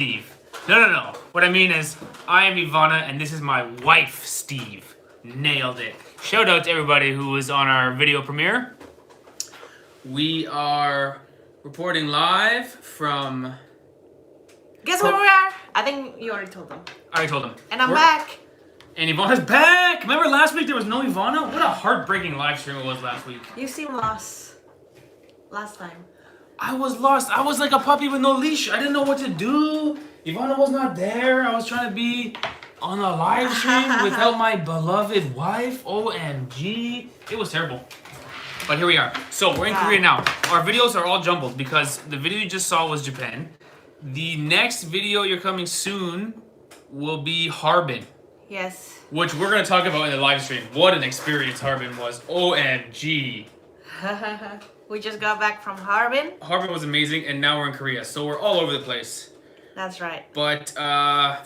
Steve. No. What I mean is, I am Ivana, and this is my wife, Steve. Nailed it. Shout out to everybody who was on our video premiere. We are reporting live from... Guess where we are? I think you already told them. I already told them. And I'm back. And Ivana's back! Remember last week there was no Ivana? What a heartbreaking live stream it was last week. You seemed lost last time. I was lost. I was like a puppy with no leash. I didn't know what to do. Ivana was not there. I was trying to be on a live stream without my beloved wife. OMG. It was terrible. But here we are. So we're in Korea now. Our videos are all jumbled because the video you just saw was Japan. The next video you're coming soon will be Harbin. Yes. Which we're going to talk about in the live stream. What an experience Harbin was. OMG. We just got back from Harbin. Harbin was amazing, and now we're in Korea. So we're all over the place. That's right. But,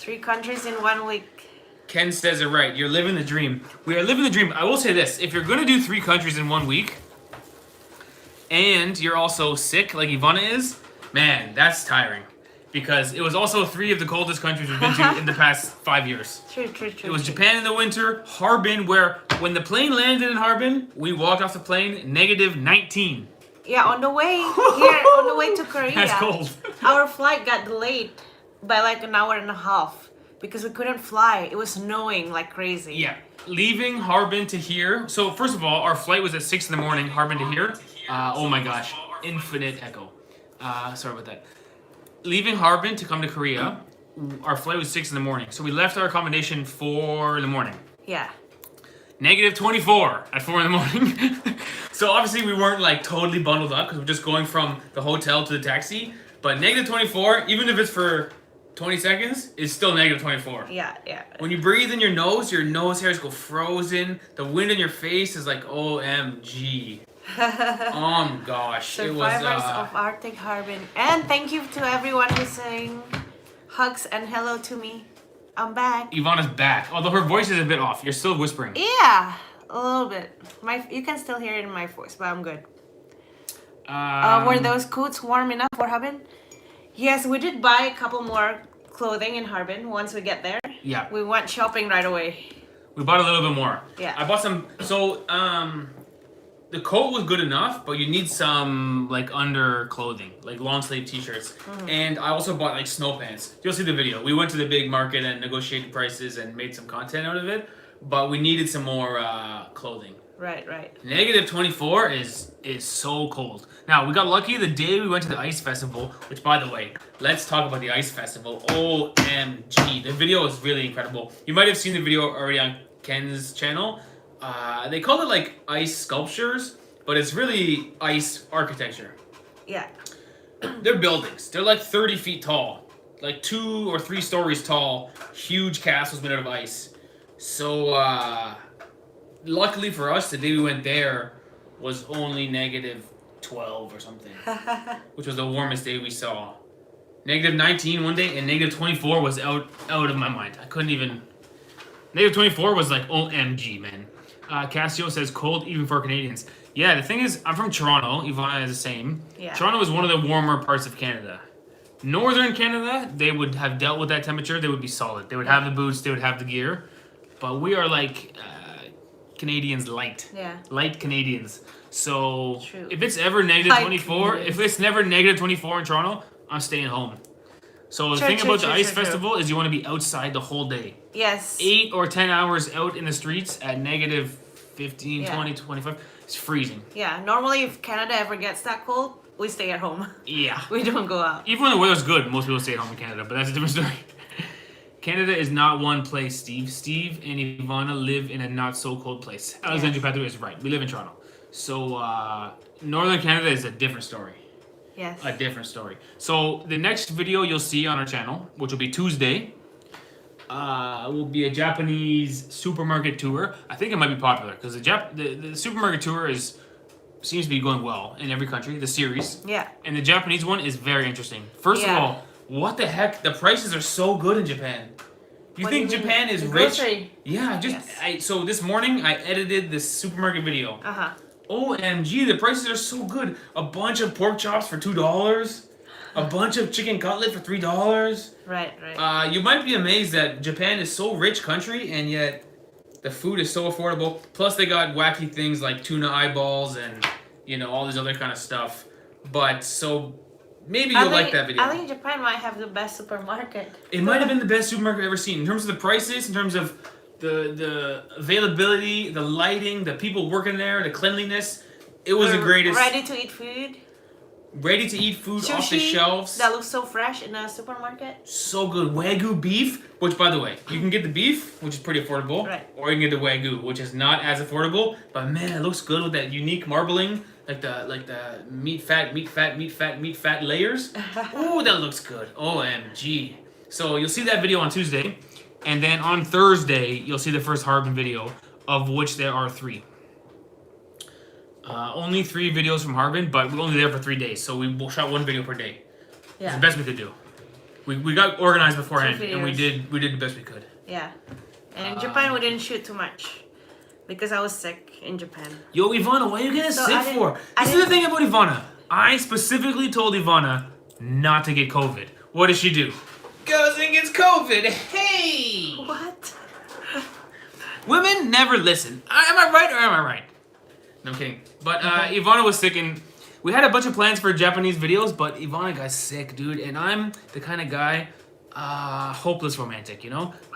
3 countries in 1 week. Ken says it right. You're living the dream. We are living the dream. I will say this. If you're going to do 3 countries in 1 week, and you're also sick like Ivana is, man, that's tiring. Because it was also 3 of the coldest countries we've been to in the past 5 years. True. It was Japan in the winter, Harbin, where when the plane landed in Harbin, we walked off the plane, -19. Yeah, on the way here, on the way to Korea. That's cold. Our flight got delayed by like an hour and a half because we couldn't fly. It was snowing like crazy. Yeah, leaving Harbin to here. So first of all, our flight was at 6 in the morning, Harbin to here. Oh my gosh, infinite echo. Sorry about that. Leaving Harbin to come to Korea, our flight was 6 in the morning. So we left our accommodation 4 in the morning. Yeah. -24 at 4 in the morning. So obviously we weren't like totally bundled up because we're just going from the hotel to the taxi. But -24, even if it's for 20 seconds, is still -24. Yeah. When you breathe in your nose hairs go frozen. The wind in your face is like OMG. Gosh. Survivors of Arctic Harbin. And thank you to everyone who's saying hugs and hello to me. I'm back. Ivana's back. Although her voice is a bit off. You're still whispering. Yeah, a little bit. You can still hear it in my voice, but I'm good. Were those coats warm enough for Harbin? Yes, we did buy a couple more clothing in Harbin once we get there. Yeah. We went shopping right away. We bought a little bit more. Yeah. I bought some. So, the coat was good enough, but you need some like under clothing, like long sleeve t-shirts. And I also bought like snow pants. You'll see the video. We went to the big market and negotiated prices and made some content out of it, but we needed some more clothing. Right. -24 is so cold. Now, we got lucky the day we went to the ice festival, which by the way, let's talk about the ice festival. OMG. The video is really incredible. You might have seen the video already on Ken's channel. They call it like ice sculptures, but it's really ice architecture. Yeah. They're buildings. They're like 30 feet tall. Like 2 or 3 stories tall. Huge castles made out of ice. So, luckily for us, the day we went there was only -12 or something. Which was the warmest day we saw. -19 one day and -24 was out of my mind. I couldn't even... -24 was like OMG, man. Cassio says cold even for Canadians. Yeah, the thing is, I'm from Toronto. Ivana is the same. Yeah. Toronto is one of the warmer parts of Canada. Northern Canada, they would have dealt with that temperature. They would be solid. They would have the boots. They would have the gear. But we are like Canadians light. Yeah. Light Canadians. So True. if it's ever -24, if it's never -24 in Toronto, I'm staying home. So the thing about the ice festival is you want to be outside the whole day. Yes. 8 or 10 hours out in the streets at -15, 20, 25. It's freezing. Yeah, normally if Canada ever gets that cold, we stay at home. Yeah. We don't go out. Even when the weather's good, most people stay at home in Canada, but that's a different story. Canada is not one place, Steve. Steve and Ivana live in a not so cold place. Alexandra Patrick is right. We live in Toronto. So Northern Canada is a different story. Yes. A different story. So the next video you'll see on our channel, which will be Tuesday, will be a Japanese supermarket tour. I think it might be popular because the supermarket tour seems to be going well in every country. The series. Yeah. And the Japanese one is very interesting. First of all, what the heck? The prices are so good in Japan. You think Japan is rich? Yeah. So this morning I edited this supermarket video. OMG, the prices are so good. A bunch of pork chops for $2. a bunch of chicken cutlet for $3. Right. You might be amazed that Japan is so rich country and yet the food is so affordable. Plus they got wacky things like tuna eyeballs and all this other kind of stuff. But so maybe you'll like that video. I think Japan might have the best supermarket. It might have been the best supermarket I've ever seen in terms of the prices, in terms of the availability, the lighting, the people working there, the cleanliness. It was the greatest. Ready to eat food. Ready to eat food Sushi off the shelves. That looks so fresh in a supermarket. So good. Wagyu beef, which by the way, you can get the beef, which is pretty affordable. Right. Or you can get the Wagyu, which is not as affordable. But man, it looks good with that unique marbling. Like the meat fat layers. Oh, that looks good. OMG. So you'll see that video on Tuesday. And then on Thursday, you'll see the first Harbin video, of which there are 3. Only 3 videos from Harbin, but we're only there for 3 days, so we shot 1 video per day. Yeah. It's the best we could do. We got organized beforehand, and we did the best we could. Yeah. And in Japan, we didn't shoot too much because I was sick in Japan. Yo, Ivana, what are you getting sick for? This is the thing about Ivana. I specifically told Ivana not to get COVID. What does she do? Goes and gets COVID. Hey! What? Women never listen. Am I right or am I right? No, I'm kidding. But Ivana was sick, and we had a bunch of plans for Japanese videos, but Ivana got sick, dude. And I'm the kind of guy, hopeless romantic,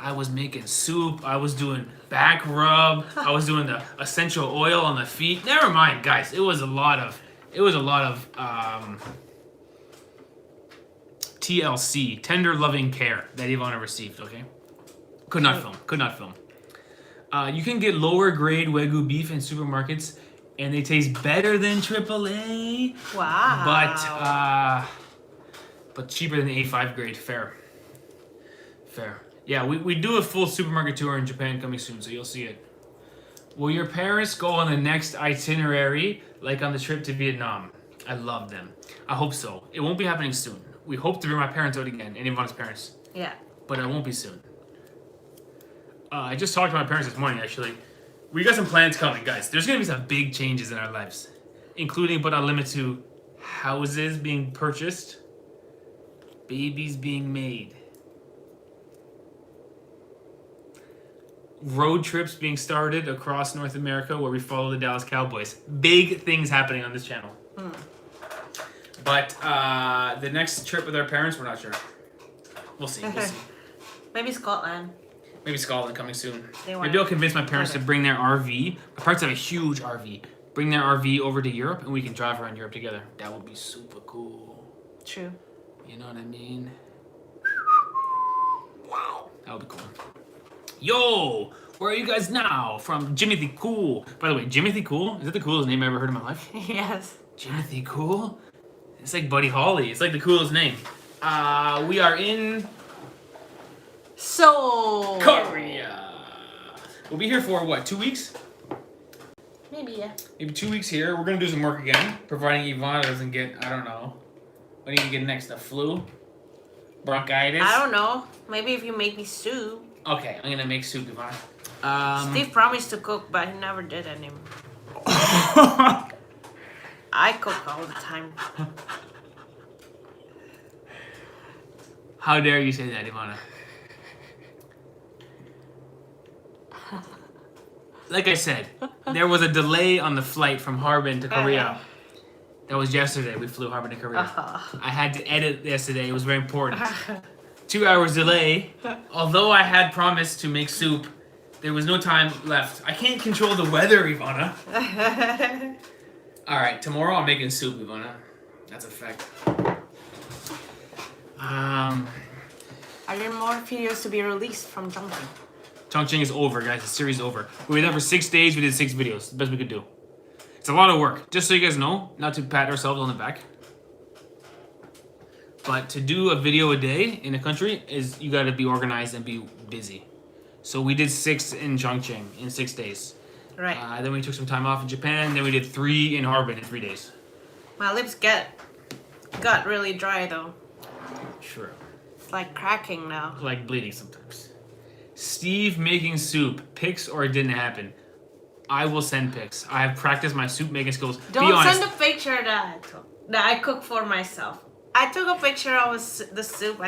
I was making soup. I was doing back rub. I was doing the essential oil on the feet. Never mind, guys. It was a lot of TLC, tender loving care, that Ivana received, okay? Could not film. You can get lower grade Wagyu beef in supermarkets, and they taste better than AAA. Wow. But cheaper than the A5 grade. Fair. Yeah, we do a full supermarket tour in Japan coming soon, so you'll see it. Will your parents go on the next itinerary, like on the trip to Vietnam? I love them. I hope so. It won't be happening soon. We hope to bring my parents out again, and Ivana's parents. Yeah. But it won't be soon. I just talked to my parents this morning, actually. We got some plans coming, guys. There's going to be some big changes in our lives, including but not limited to houses being purchased, babies being made, road trips being started across North America where we follow the Dallas Cowboys. Big things happening on this channel. But the next trip with our parents, we're not sure. We'll see. Maybe Scotland. Maybe Scotland coming soon. Maybe I'll convince my parents to bring their RV. My parents have a huge RV. Bring their RV over to Europe, and we can drive around Europe together. That would be super cool. True. You know what I mean? Wow. That would be cool. Yo! Where are you guys now? From Jimothy Cool. By the way, Jimothy Cool? Is that the coolest name I ever heard in my life? Yes. Jimothy Cool? It's like Buddy Holly. It's like the coolest name. We are in... Seoul. Korea. We'll be here for, what, 2 weeks? Maybe, yeah. Maybe 2 weeks here. We're going to do some work again, providing Ivana doesn't get, I don't know. What do you get next? A flu? Bronchitis? I don't know. Maybe if you make me soup. Okay, I'm going to make soup, Ivana. Steve promised to cook, but he never did anymore. I cook all the time. How dare you say that, Ivana? Like I said, there was a delay on the flight from Harbin to Korea. That was yesterday. We flew Harbin to Korea. I had to edit yesterday. It was very important. 2 hours delay. Although I had promised to make soup, there was no time left. I can't control the weather, Ivana. All right, tomorrow I'm making soup, Ivana. That's a fact. Are there more videos to be released from Chongqing? Chongqing is over, guys. The series is over. We were there for 6 days. We did 6 videos. The best we could do. It's a lot of work. Just so you guys know, not to pat ourselves on the back, but to do a video a day in a country is you got to be organized and be busy. So we did 6 in Chongqing in 6 days. Right. Then we took some time off in Japan. Then we did 3 in Harbin in 3 days. My lips got really dry though. True. It's like cracking now. Like bleeding sometimes. Steve making soup. Pics or it didn't happen. I will send pics. I have practiced my soup making skills. Don't send a picture that I cook for myself. I took a picture of the soup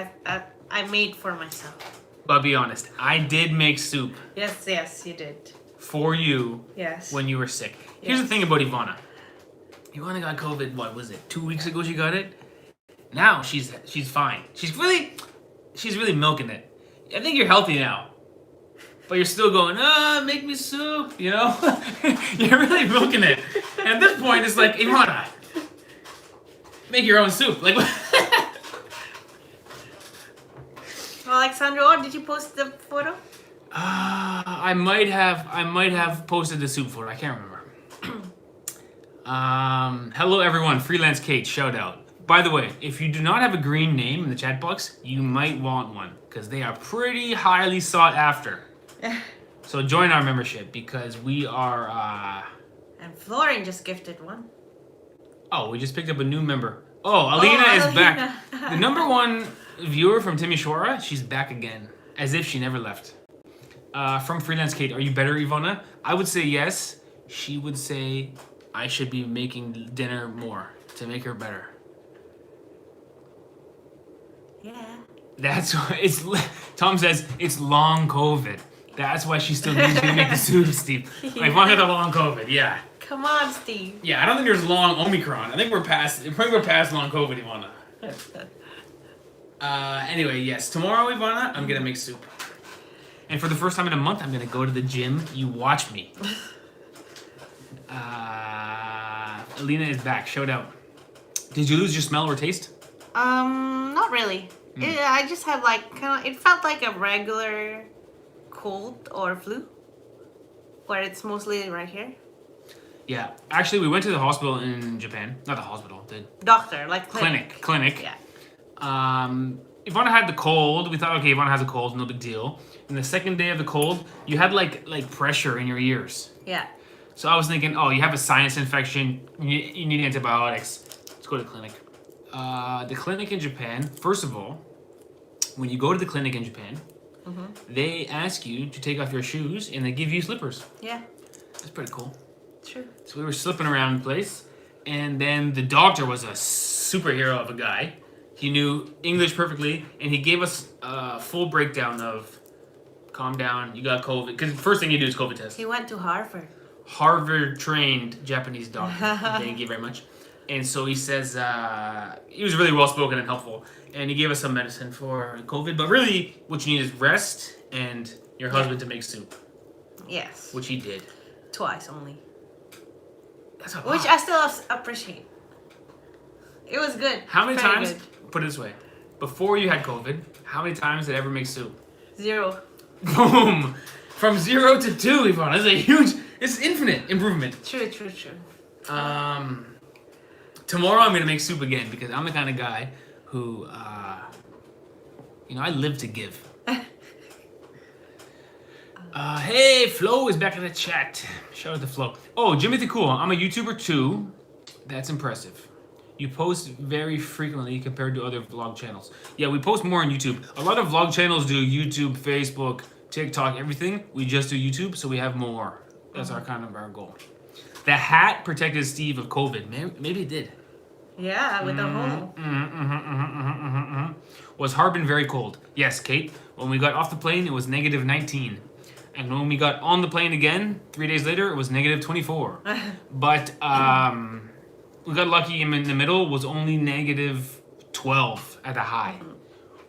I made for myself. But be honest, I did make soup Yes, you did. for you Yes. when you were sick. Here's the thing about Ivana. Ivana got COVID, what was it, 2 weeks ago she got it? Now she's fine. She's really milking it. I think you're healthy now. But you're still going, make me soup, you know? You're really milking it. And at this point, it's like, Ivana, make your own soup. Like, Well, Alexandro, did you post the photo? I might have posted the soup photo. I can't remember. Hello everyone, Freelance Kate, shout out. By the way, if you do not have a green name in the chat box, you might want one because they are pretty highly sought after. So join our membership because we are. And Florian just gifted one. Oh, we just picked up a new member. Oh, Alina is back. The number one viewer from Timisoara, she's back again, as if she never left. From Freelance Kate, are you better, Ivana? I would say yes. She would say I should be making dinner more to make her better. Yeah. That's why it's. Tom says it's long COVID. That's why she still needs you to make the soup, Steve. Ivana had the long COVID. Yeah. Come on, Steve. Yeah, I don't think there's long Omicron. I think we're past long COVID, Ivana. Anyway, yes. Tomorrow, Ivana, I'm gonna make soup. And for the first time in a month, I'm gonna go to the gym. You watch me. Alina is back. Shout out. Did you lose your smell or taste? Not really. I just had it felt like a regular cold or flu, where it's mostly right here. Yeah, actually, we went to the hospital in Japan. Not the hospital, the Doctor, like clinic. Clinic. Yeah. Ivana had the cold. We thought, okay, Ivana has a cold, no big deal. And the second day of the cold, you had like pressure in your ears. Yeah. So I was thinking, oh, you have a sinus infection. You need antibiotics. Let's go to the clinic. The clinic in Japan, first of all, when you go to the clinic in Japan, they ask you to take off your shoes and they give you slippers. Yeah. That's pretty cool. True. So we were slipping around the place, and then the doctor was a superhero of a guy. He knew English perfectly, and he gave us a full breakdown of, calm down, you got COVID. Because the first thing you do is COVID test. He went to Harvard. Harvard-trained Japanese doctor. Thank you very much. And so he says, he was really well-spoken and helpful. And he gave us some medicine for COVID. But really, what you need is rest and your husband to make soup. Yes. Which he did. Twice only. That's a lot. Which I still appreciate. It was good. How many Very times, good. put it this way, before you had COVID, how many times did I ever make soup? 0. Boom! From 0 to 2, Yvonne. That's a huge, it's infinite improvement. True. Tomorrow I'm going to make soup again because I'm the kind of guy who, I live to give. Hey, Flo is back in the chat. Shout out to Flo. Oh, Jimmy the Cool. I'm a YouTuber too. That's impressive. You post very frequently compared to other vlog channels. Yeah, we post more on YouTube. A lot of vlog channels do YouTube, Facebook, TikTok, everything. We just do YouTube, so we have more. That's our goal. The hat protected Steve of COVID. Maybe it did. Yeah, with the hole. Was Harbin very cold? Yes, Kate. When we got off the plane, it was negative 19. And when we got on the plane again, 3 days later, it was negative 24. But we got lucky in the middle, was only negative 12 at the high,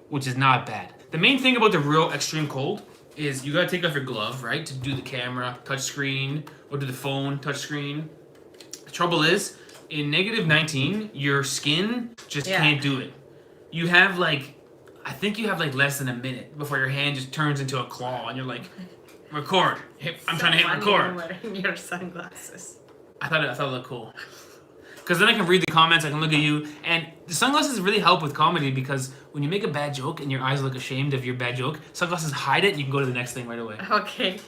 which is not bad. The main thing about the real extreme cold is you gotta take off your glove, right? To do the camera, touch screen, or do the phone, touch screen. The trouble is, in negative 19, your skin just can't do it. You have I think you have less than a minute before your hand just turns into a claw and you're like, record. I'm trying to hit record. Wearing your sunglasses. I thought it looked cool. Because then I can read the comments, I can look at you, and the sunglasses really help with comedy because when you make a bad joke and your eyes look ashamed of your bad joke, sunglasses hide it and you can go to the next thing right away. Okay.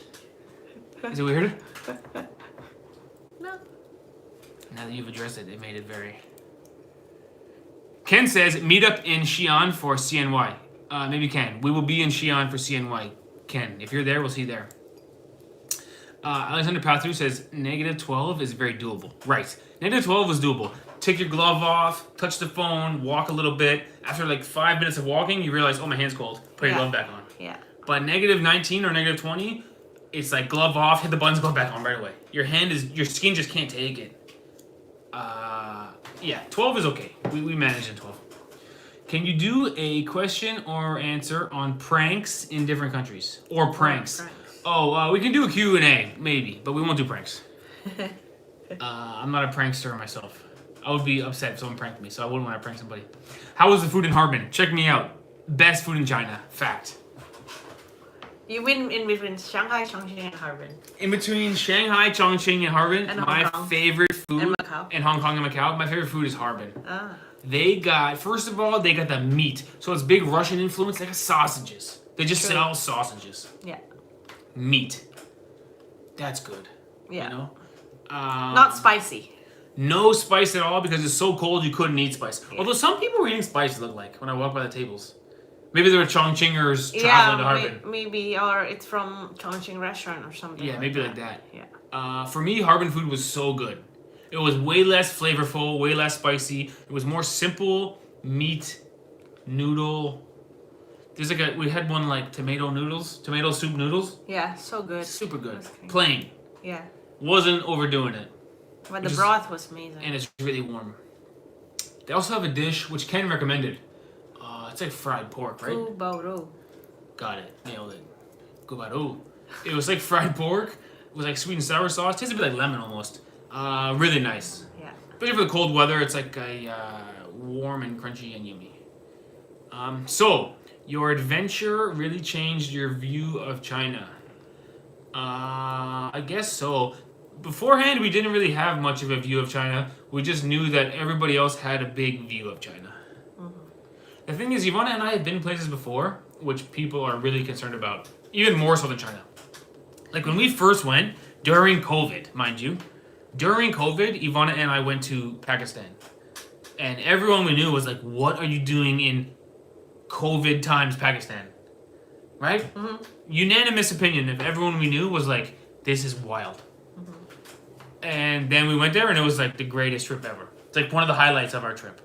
Is it weird? No. Now that you've addressed it, it made it very... Ken says, meet up in Xi'an for CNY. Maybe Ken. We will be in Xi'an for CNY. Ken, if you're there, we'll see you there. Alexander Pathru says, negative 12 is very doable. Right. Negative 12 is doable. take your glove off, touch the phone, walk a little bit. After like 5 minutes of walking, you realize, oh, my hand's cold. Put your glove back on. Yeah. But -19 or -20, it's like glove off, hit the buttons, go back on right away. Your skin just can't take it. Yeah, 12 is okay. We managed in 12. Can you do a question or answer on pranks in different countries? Or pranks? Oh, we can do a Q&A, maybe, but we won't do pranks. I'm not a prankster myself. I would be upset if someone pranked me, so I wouldn't want to prank somebody. How was the food in Harbin? Check me out. Best food in China. Fact. You win in between Shanghai, Chongqing, and Harbin. In between Shanghai, Chongqing, and Harbin, And my favorite food... And Macau. And Hong Kong and Macau, my favorite food is Harbin. Ah. They got... First of all, they got the meat. So it's big Russian influence. They got sausages. They just sell sausages. Yeah. Meat. That's good. Yeah. You know? Not spicy. No spice at all because it's so cold you couldn't eat spice. Yeah. Although some people were eating spice, it looked like, when I walked by the tables. Maybe they were Chongqingers traveling to Harbin. Maybe, or it's from Chongqing restaurant or something. Yeah, maybe like that. Yeah. For me, Harbin food was so good. It was way less flavorful, way less spicy. It was more simple meat, noodle. There's like we had one like tomato soup noodles. Yeah, so good. Super good. Plain. Yeah. Wasn't overdoing it. But the broth was amazing. And it's really warm. They also have a dish which Ken recommended. It's like fried pork, right? Gubaro. Got it. Nailed it. Gubaro. It was like fried pork. It was like sweet and sour sauce. Tasted a bit like lemon almost. Really nice. Yeah. Especially for the cold weather, it's like a warm and crunchy and yummy. So, your adventure really changed your view of China. I guess so. Beforehand, we didn't really have much of a view of China. We just knew that everybody else had a big view of China. The thing is, Ivana and I have been places before, which people are really concerned about, even more so than China. Like when we first went, during COVID, mind you, during COVID, Ivana and I went to Pakistan. And everyone we knew was like, what are you doing in COVID times Pakistan? Right? Mm-hmm. Unanimous opinion of everyone we knew was like, this is wild. Mm-hmm. And then we went there and it was like the greatest trip ever. It's like one of the highlights of our trip.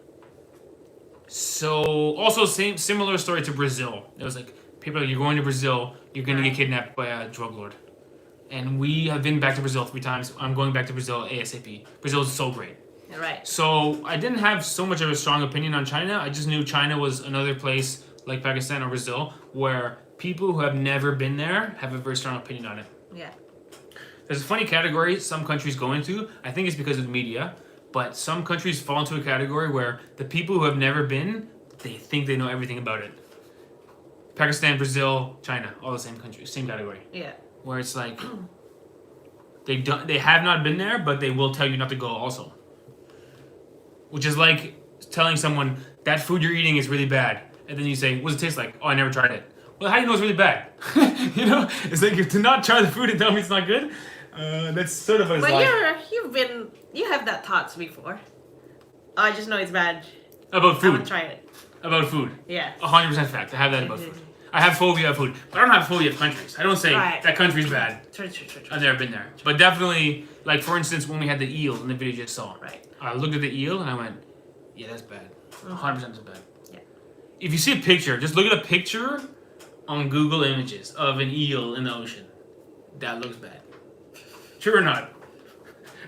So, also similar story to Brazil. It was like, people are like, you're going to Brazil, you're going to get kidnapped by a drug lord. And we have been back to Brazil 3 times. I'm going back to Brazil ASAP. Brazil is so great. Right. So, I didn't have so much of a strong opinion on China. I just knew China was another place like Pakistan or Brazil where people who have never been there have a very strong opinion on it. Yeah. There's a funny category some countries go into. I think it's because of the media. But some countries fall into a category where the people who have never been, they think they know everything about it. Pakistan, Brazil, China, all the same countries, same category. Yeah. Where it's like, they have not been there, but they will tell you not to go also. Which is like telling someone, that food you're eating is really bad. And then you say, what does it taste like? Oh, I never tried it. Well, how do you know it's really bad? You know? It's like, to not try the food and tell me it's not good, that's sort of a... But you have that thoughts before. Oh, I just know it's bad. About food. I would try it. About food. Yeah. 100% fact. I have that about food. I have phobia of food. But I don't have phobia of countries. I don't say that country's bad. True. I've never been there. But definitely, like for instance, when we had the eel in the video you just saw. Right. I looked at the eel and I went, yeah, that's bad. 100% that's bad. Yeah. If you see a picture, just look at a picture on Google Images of an eel in the ocean. That looks bad. True or not?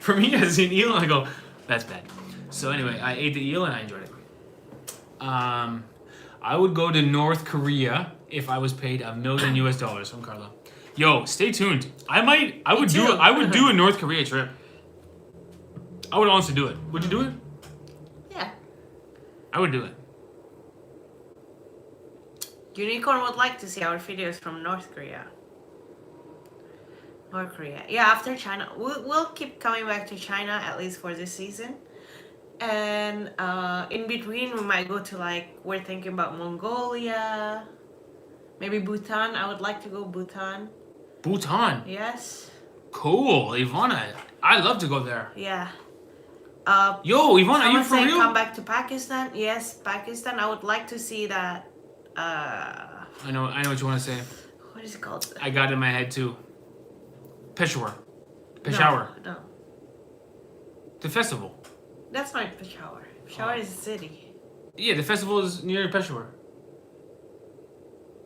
For me, I see an eel and I go, that's bad. So anyway, I ate the eel and I enjoyed it. I would go to North Korea if I was paid $1 million US from Carla. Yo, stay tuned. I would do a North Korea trip. I would honestly do it. Would you do it? Yeah. I would do it. Unicorn would like to see our videos from North Korea. North Korea. Yeah, after China. We'll keep coming back to China, at least for this season. And in between, we might go to we're thinking about Mongolia. Maybe Bhutan. I would like to go Bhutan. Bhutan? Yes. Cool, Ivana. I'd love to go there. Yeah. Yo, Ivana, are you for real? Come back to Pakistan. Yes, Pakistan. I would like to see that. I know what you want to say. What is it called? I got it in my head too. Peshawar. No. The festival. That's not Peshawar. Peshawar is a city. Yeah, the festival is near Peshawar.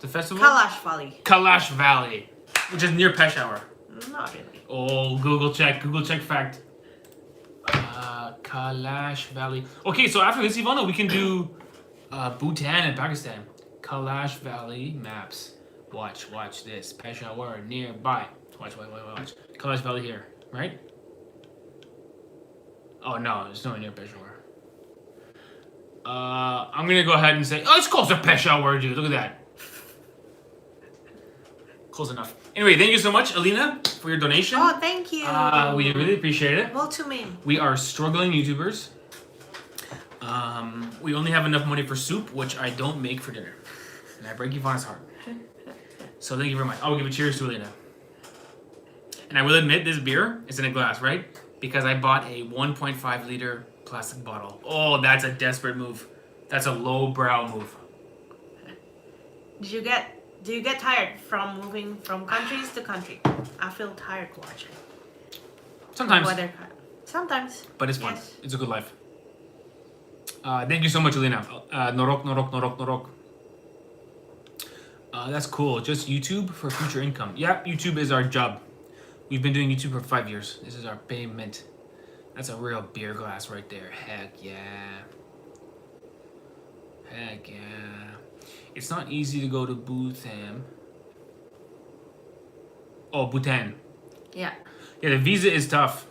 The festival? Kailash Valley. Kailash Valley, which is near Peshawar. Not really. Oh, Google check fact. Kailash Valley. Okay, so after this, Ivana, we can do Bhutan and Pakistan. Kailash Valley maps. Watch this. Peshawar nearby. Watch. Kailash Valley here, right? Oh no, it's nowhere near Peshawar. I'm gonna go ahead and say, oh, it's close to Peshawar, dude. Look at that. Close enough. Anyway, thank you so much, Alina, for your donation. Oh, thank you. We really appreciate it. Well, to me. We are struggling YouTubers. We only have enough money for soup, which I don't make for dinner. And I break Ivana's heart. So thank you very much. I will give a cheers to Alina. And I will admit, this beer is in a glass, right? Because I bought a 1.5 liter plastic bottle. Oh, that's a desperate move. That's a lowbrow move. Do you get tired from moving from countries to country? I feel tired watching. Sometimes. Sometimes. But it's fun. Yes. It's a good life. Thank you so much, Alina. Norok. That's cool. Just YouTube for future income. Yeah, YouTube is our job. We've been doing YouTube for 5 years. This is our payment. That's a real beer glass right there. Heck yeah. It's not easy to go to Bhutan. Oh, Bhutan. Yeah. Yeah, the visa is tough.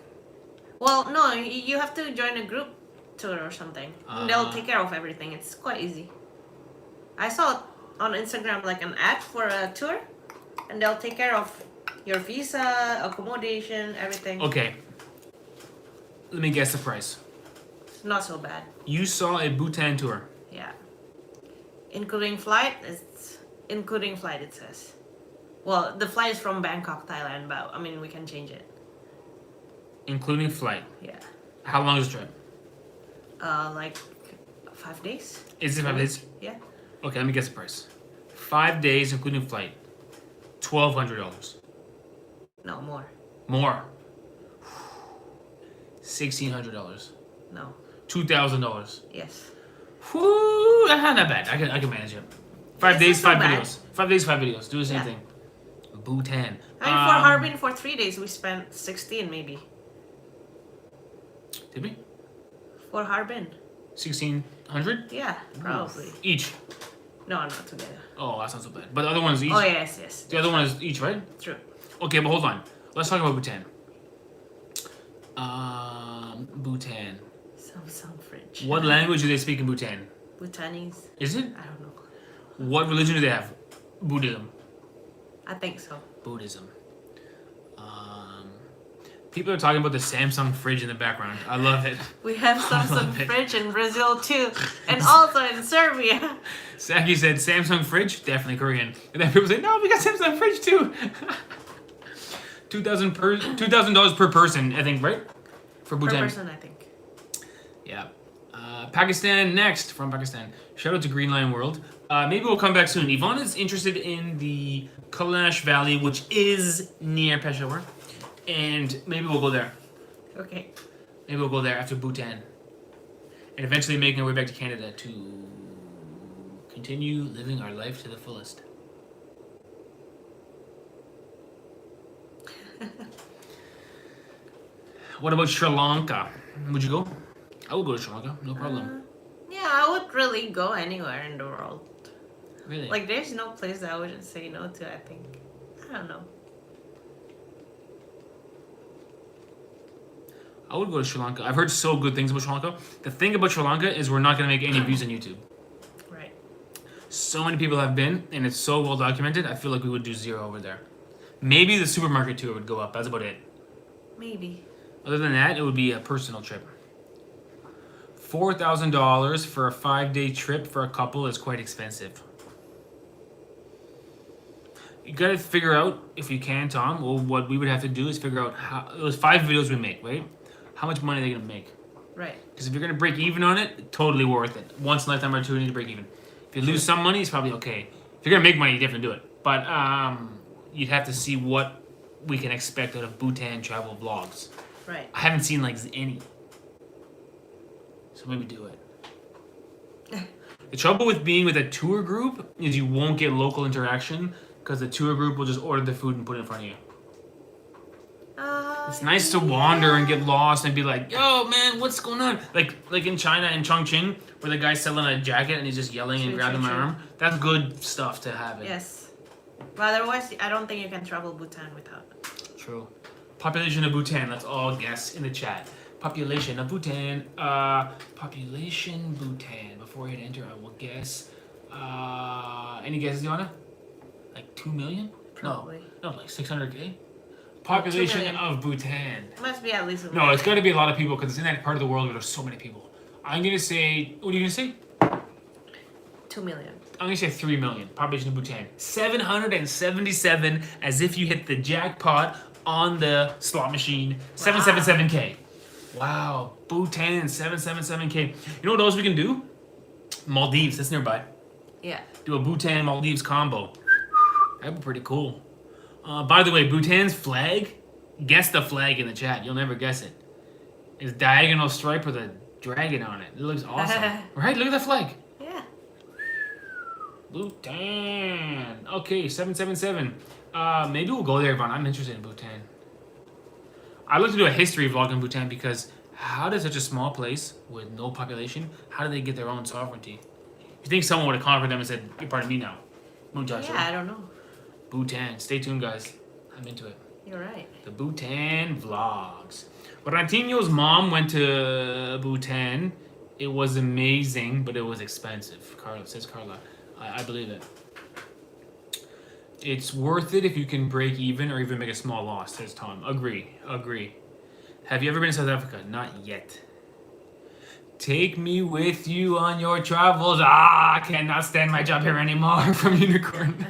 Well, no, you have to join a group tour or something. They'll take care of everything. It's quite easy. I saw on Instagram like an ad for a tour, and they'll take care of your visa, accommodation, everything. Okay. Let me guess the price. It's not so bad. You saw a Bhutan tour. Yeah. Including flight, it says. Well, the flight is from Bangkok, Thailand, but I mean, we can change it. Including flight. Yeah. How long is the trip? Like 5 days. Is it 5 days? Yeah. Okay, let me guess the price. 5 days, including flight. $1,200. No, more. More. $1,600. No. $2,000. Yes. Whoo, that's not that bad. I can manage it. 5 days, It's not 5 so bad. videos. 5 days, 5 videos. Do the same Yeah. thing. Bhutan. I mean, for Harbin, for 3 days, we spent 16 maybe. Did we? For Harbin. 1,600 Yeah, probably. each. No, not together. Oh, that's not so bad. But the other one is each. Oh, yes. The other one is each, right? True. Okay, but hold on. Let's talk about Bhutan. Bhutan. Some French. What language do they speak in Bhutan? Bhutanese? Is it? I don't know. What religion do they have? Buddhism. I think so. Buddhism. People are talking about the Samsung fridge in the background. I love it. We have love Samsung it. fridge in Brazil too, and also in Serbia. Saki said Samsung fridge, definitely Korean. And then people say, no, we got Samsung fridge too. $2,000 per person, I think, right? For Bhutan. Per person, I think. Yeah. Pakistan next, from Pakistan. Shout out to Green Line World. Maybe we'll come back soon. Yvonne is interested in the Kailash Valley, which is near Peshawar. And maybe we'll go there. Okay. Maybe we'll go there after Bhutan. And eventually making our way back to Canada to continue living our life to the fullest. What about Sri Lanka? Would you go? I would go to Sri Lanka, no problem. Yeah, I would really go anywhere in the world. Really? Like, there's no place that I wouldn't say no to, I think. I don't know. I would go to Sri Lanka. I've heard so good things about Sri Lanka. The thing about Sri Lanka is we're not going to make any views on YouTube. Right. So many people have been, and it's so well documented, I feel like we would do zero over there. Maybe the supermarket tour would go up. That's about it. Maybe. Other than that, it would be a personal trip. $4,000 for a 5-day trip for a couple is quite expensive. You gotta figure out, if you can, Tom, well, what we would have to do is figure out how, those 5 videos we make, right? How much money are they gonna make? Right. Because if you're gonna break even on it, totally worth it. Once in a lifetime opportunity to break even. If you lose some money, it's probably okay. If you're gonna make money, you definitely do it. But you'd have to see what we can expect out of Bhutan travel vlogs. Right. I haven't seen like any. So maybe do it. The trouble with being with a tour group is you won't get local interaction because the tour group will just order the food and put it in front of you. It's nice to wander and get lost and be like, yo, man, what's going on? Like in China, in Chongqing, where the guy's selling a jacket and he's just yelling and grabbing my arm. That's good stuff to have it. Yes. But otherwise, I don't think you can travel Bhutan without. True. Population of Bhutan. Let's all guess in the chat. Population of Bhutan. Population Bhutan. Before I hit enter, I will guess. Any guesses, Yana? Like 2 million? Probably. No, like 600K? Population of Bhutan. It must be at least a No, it's got to be a lot of people because it's in that part of the world where there's so many people. I'm going to say, what are you going to say? 2 million. I'm going to say 3 million. Population of Bhutan. 777 as if you hit the jackpot on the slot machine. 777K. Wow. Bhutan, 777K. You know what else we can do? Maldives, that's nearby. Yeah. Do a Bhutan Maldives combo. That'd be pretty cool. By the way, Bhutan's flag, guess the flag in the chat. You'll never guess it. It's diagonal stripe with a dragon on it. It looks awesome. Right? Look at that flag. Yeah. Bhutan. Okay, 777. Maybe we'll go there, Yvonne. I'm interested in Bhutan. I'd like to do a history vlog in Bhutan because how does such a small place with no population, how do they get their own sovereignty? You think someone would have conquered them and said, you're part of me now? No judge. Yeah, I don't know. Bhutan. Stay tuned, guys. I'm into it. You're right. The Bhutan vlogs. Rantinho's mom went to Bhutan. It was amazing, but it was expensive. Carla says Carla. I believe it. It's worth it if you can break even or even make a small loss, says Tom. Agree. Have you ever been to South Africa? Not yet. Take me with you on your travels. I cannot stand my job here anymore. From Unicorn.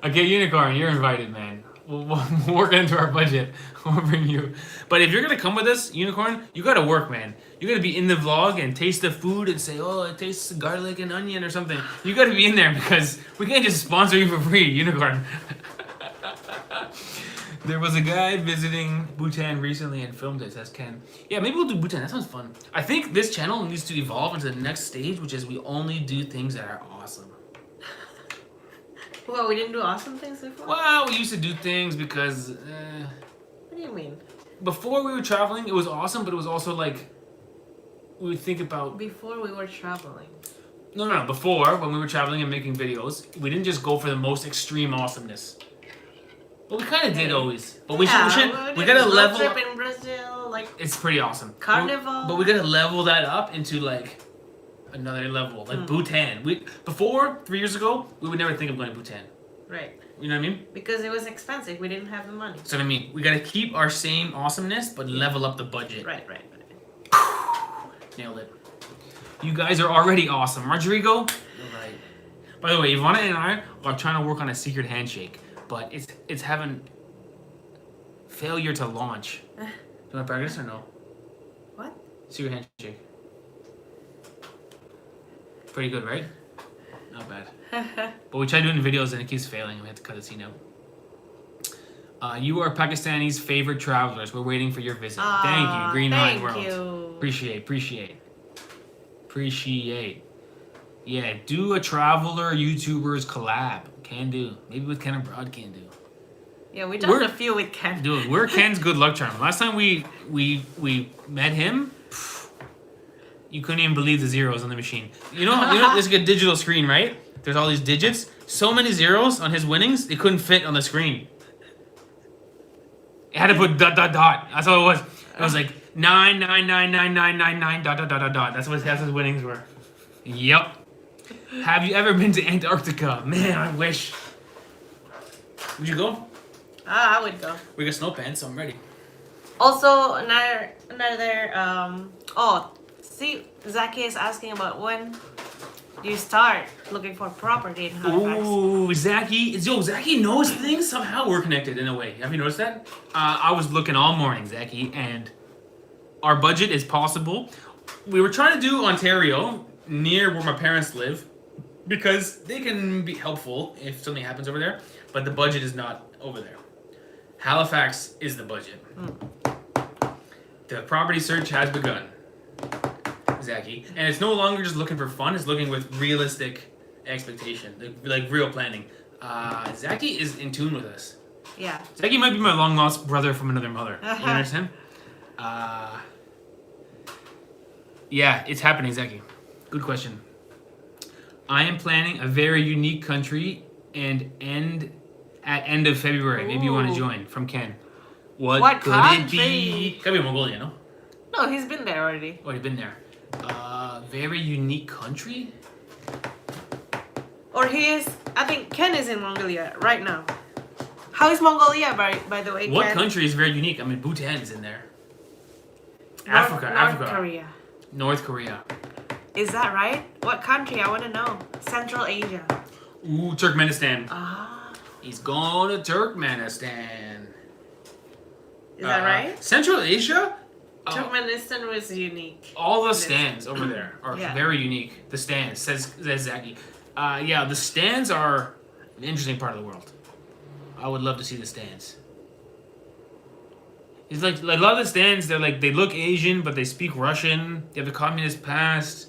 Okay, Unicorn, you're invited, man. We'll work into our budget. We'll bring you. But if you're going to come with us, Unicorn, you got to work, man. You got to be in the vlog and taste the food and say, oh, it tastes garlic and onion or something. You got to be in there because we can't just sponsor you for free, Unicorn. There was a guy visiting Bhutan recently and filmed it, says Ken. Yeah, maybe we'll do Bhutan. That sounds fun. I think this channel needs to evolve into the next stage, which is we only do things that are awesome. Well, we didn't do awesome things before? Well, we used to do things because... what do you mean? Before we were traveling, it was awesome, but it was also like... We would think about... Before we were traveling. No. Before, when we were traveling and making videos, we didn't just go for the most extreme awesomeness. Well, we kind of did always. But we gotta level... trip in Brazil, like... It's pretty awesome. Carnival. But we gotta level that up into like... another level, like Bhutan. Before 3 years ago, we would never think of going to Bhutan. Right. You know what I mean? Because it was expensive. We didn't have the money. So what I mean, we gotta keep our same awesomeness, but level up the budget. Right. Nailed it. You guys are already awesome. Rodrigo? You're right. By the way, Ivana and I are trying to work on a secret handshake, but it's having failure to launch. Do you want to practice or no? What? Secret handshake. Pretty good, right? Not bad. But we tried doing videos and it keeps failing and we have to cut the scene out. You are Pakistani's favorite travelers. We're waiting for your visit. Thank you, Green Line World. Thank you. Appreciate. Yeah, do a traveler YouTubers collab. Can do. Maybe with Ken Abroad can do. Yeah, we done a few with Ken. Dude, we're Ken's good luck charm. Last time we met him, you couldn't even believe the zeros on the machine. You know, there's like a digital screen, right? There's all these digits. So many zeros on his winnings, they couldn't fit on the screen. It had to put ... That's all it was. It was like 9999999 ... That's what his winnings were. Yep. Have you ever been to Antarctica? Man, I wish. Would you go? I would go. We got snow pants, so I'm ready. Also, another see, Zaki is asking about when you start looking for property in Halifax. Ooh, Zaki knows things. Somehow we're connected in a way. Have you noticed that? I was looking all morning, Zaki, and our budget is possible. We were trying to do Ontario, near where my parents live, because they can be helpful if something happens over there, but the budget is not over there. Halifax is the budget. The property search has begun. Zaki, and it's no longer just looking for fun. It's looking with realistic expectation, like real planning. Zaki is in tune with us. Yeah. Zaki might be my long lost brother from another mother. You understand? Yeah, it's happening, Zaki. Good question. I am planning a very unique country and end of February. Maybe you want to join. From Ken. What could country? it be? Gotta be Mongolia, no? No, he's been there already. Oh, you've been there. Very unique country? Or he is, I think Ken is in Mongolia right now. How is Mongolia, by the way, What Ken? country is very unique? I mean, Bhutan is in there. North Africa. Korea. North Korea. Is that right? What country? I want to know. Central Asia. Ooh, Turkmenistan. Ah. He's going to Turkmenistan. Is that right? Central Asia? Turkmenistan was unique. All the stands over there are Yeah. very unique. The stands, says Zaki. Yeah, the stands are an interesting part of the world. I would love to see the stands. It's like a lot of the stands, they look Asian, but they speak Russian. They have the communist past.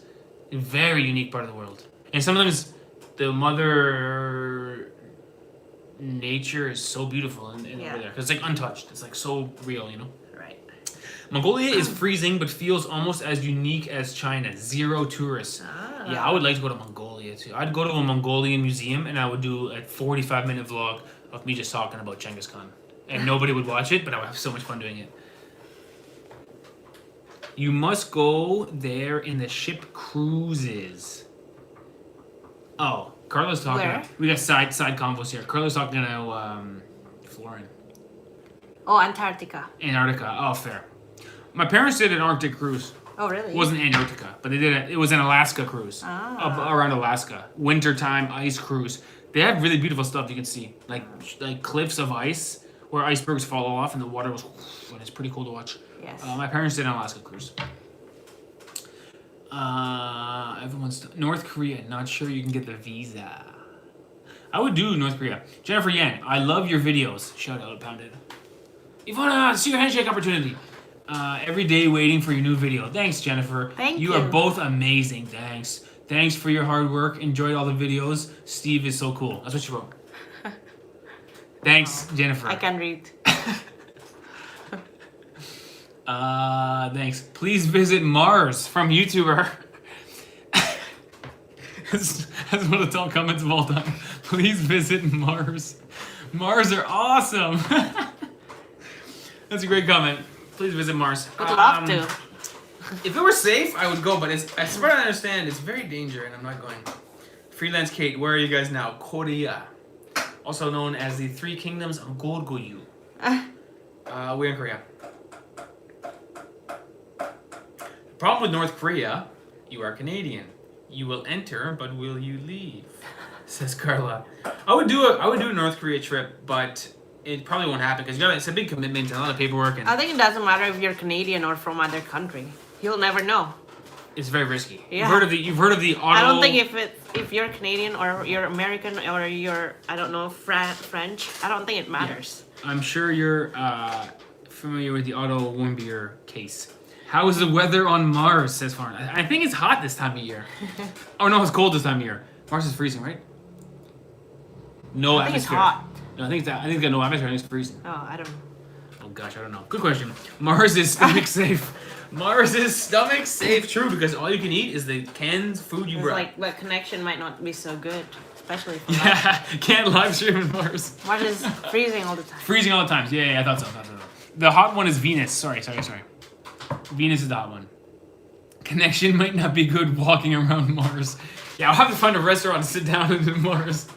A very unique part of the world. And sometimes the mother nature is so beautiful in over there. Because it's like untouched. It's like so real, you know? Right. Mongolia is freezing, but feels almost as unique as China. 0 tourists. Ah. Yeah, I would like to go to Mongolia too. I'd go to a Mongolian museum and I would do a 45-minute vlog of me just talking about Genghis Khan. And nobody would watch it, but I would have so much fun doing it. You must go there in the ship cruises. Oh, Carlos talking. Where? We got side combos here. Carlos talking to Florin. Oh, Antarctica. Antarctica. Oh, fair. My parents did an Arctic cruise. Oh, really? It wasn't Antarctica, but they did it. It was an Alaska cruise. Around Alaska. Wintertime ice cruise. They have really beautiful stuff you can see. Like cliffs of ice where icebergs fall off and the water was... And it's pretty cool to watch. Yes. My parents did an Alaska cruise. Everyone's... North Korea. Not sure you can get the visa. I would do North Korea. Jennifer Yan, I love your videos. Shout out, Pounded. Ivana, see your handshake opportunity. Every day waiting for your new video. Thanks, Jennifer. Thank you. You are both amazing. Thanks. Thanks for your hard work. Enjoyed all the videos. Steve is so cool. That's what she wrote. Thanks, Jennifer. I can read. Thanks. Please visit Mars from YouTuber. That's one of the top comments of all time. Please visit Mars. Mars are awesome. That's a great comment. Please visit Mars. Would love to. If it were safe, I would go, but as far as I understand, it's very dangerous, and I'm not going. Freelance Kate, where are you guys now? Korea. Also known as the Three Kingdoms of Goryeo. We're in Korea. The problem with North Korea, you are Canadian. You will enter, but will you leave? Says Carla. I would do a North Korea trip, but it probably won't happen because it's a big commitment and a lot of paperwork. And I think it doesn't matter if you're Canadian or from other country. You'll never know. It's very risky. Yeah. You've heard of the auto. I don't think if you're Canadian or you're American or you're French, I don't think it matters. Yeah. I'm sure you're familiar with the Otto Warmbier case. How is the weather on Mars? Says Farn. I think it's hot this time of year. Oh no, it's cold this time of year. Mars is freezing, right? No I think it's atmosphere. hot. No, I think it's got no atmosphere. I think it's freezing. Oh, I don't know. Oh gosh, I don't know. Good question. Mars is stomach safe. Mars is stomach safe. True, because all you can eat is the canned food you brought. Like the connection might not be so good, especially for Yeah, can't live stream in Mars. Mars is freezing all the time. Freezing all the time. Yeah, I thought so. The hot one is Venus. Sorry. Venus is the hot one. Connection might not be good walking around Mars. Yeah, I'll have to find a restaurant to sit down in Mars.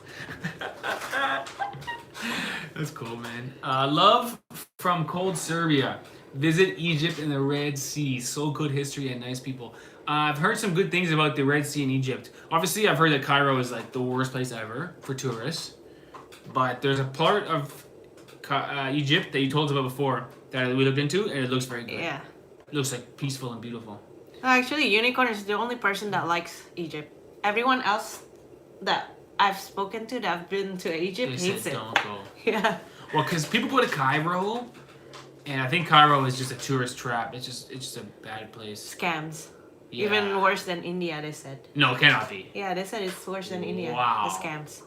That's cool, man. Love from cold Serbia. Visit Egypt and the Red Sea. So good history and nice people. I've heard some good things about the Red Sea in Egypt. Obviously, I've heard that Cairo is like the worst place ever for tourists. But there's a part of Egypt that you told us about before that we looked into, and it looks very good. Yeah. It looks like peaceful and beautiful. Actually, Unicorn is the only person that likes Egypt. Everyone else that I've spoken to that have been to Egypt hates it. Don't go. Yeah. Well, because people go to Cairo, and I think Cairo is just a tourist trap. It's just a bad place. Scams. Yeah. Even worse than India, they said. No, it cannot be. Yeah, they said it's worse than India. Wow. The scams.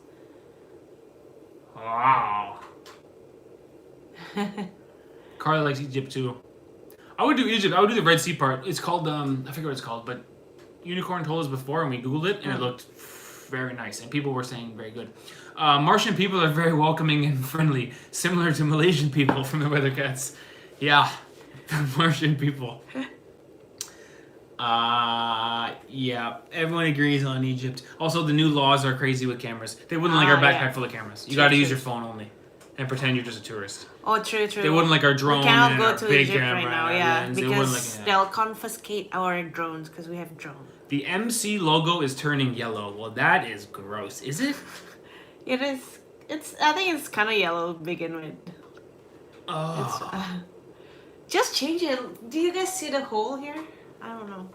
Wow. Carly likes Egypt too. I would do Egypt. I would do the Red Sea part. It's called I forget what it's called, but Unicorn told us before, and we Googled it, and it looked very nice, and people were saying very good. Martian people are very welcoming and friendly, similar to Malaysian people from the Weather Cats. Yeah, Martian people. Yeah, everyone agrees on Egypt. Also, the new laws are crazy with cameras. They wouldn't like our backpack full of cameras. You got to use your phone only, and pretend you're just a tourist. Oh, true. They wouldn't like our drone. We cannot and go our to big Egypt camera right now, lens. because they'll confiscate our drones because we have drones. The MC logo is turning yellow. Well, that is gross. Is it? It is. I think it's kind of yellow to begin with. Oh. Just change it. Do you guys see the hole here? I don't know.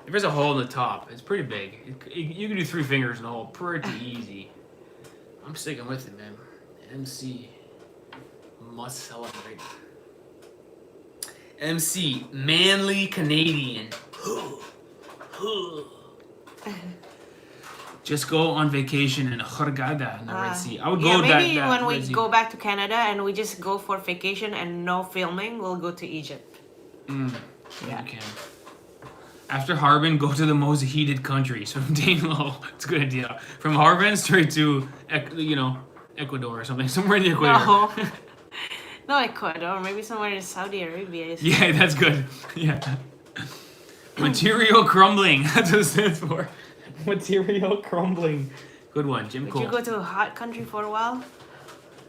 If there's a hole in the top, it's pretty big. You can do 3 fingers in the hole pretty easy. I'm sticking with it, man. MC must celebrate. MC, manly Canadian. Just go on vacation in Hurghada in the Red Sea. I would go maybe that when we Red Sea. go back to Canada and we just go for vacation and no filming, we'll go to Egypt. Yeah. You can. After Harbin, go to the most heated countries. From Danelaw, it's a good idea. From Harbin straight to, Ecuador or something. Somewhere in the equator. No. No, Ecuador. Maybe somewhere in Saudi Arabia. Yeah, that's good. Yeah. Material crumbling. That's what it stands for. Material crumbling. Good one, Jim Cole. Would you go to a hot country for a while?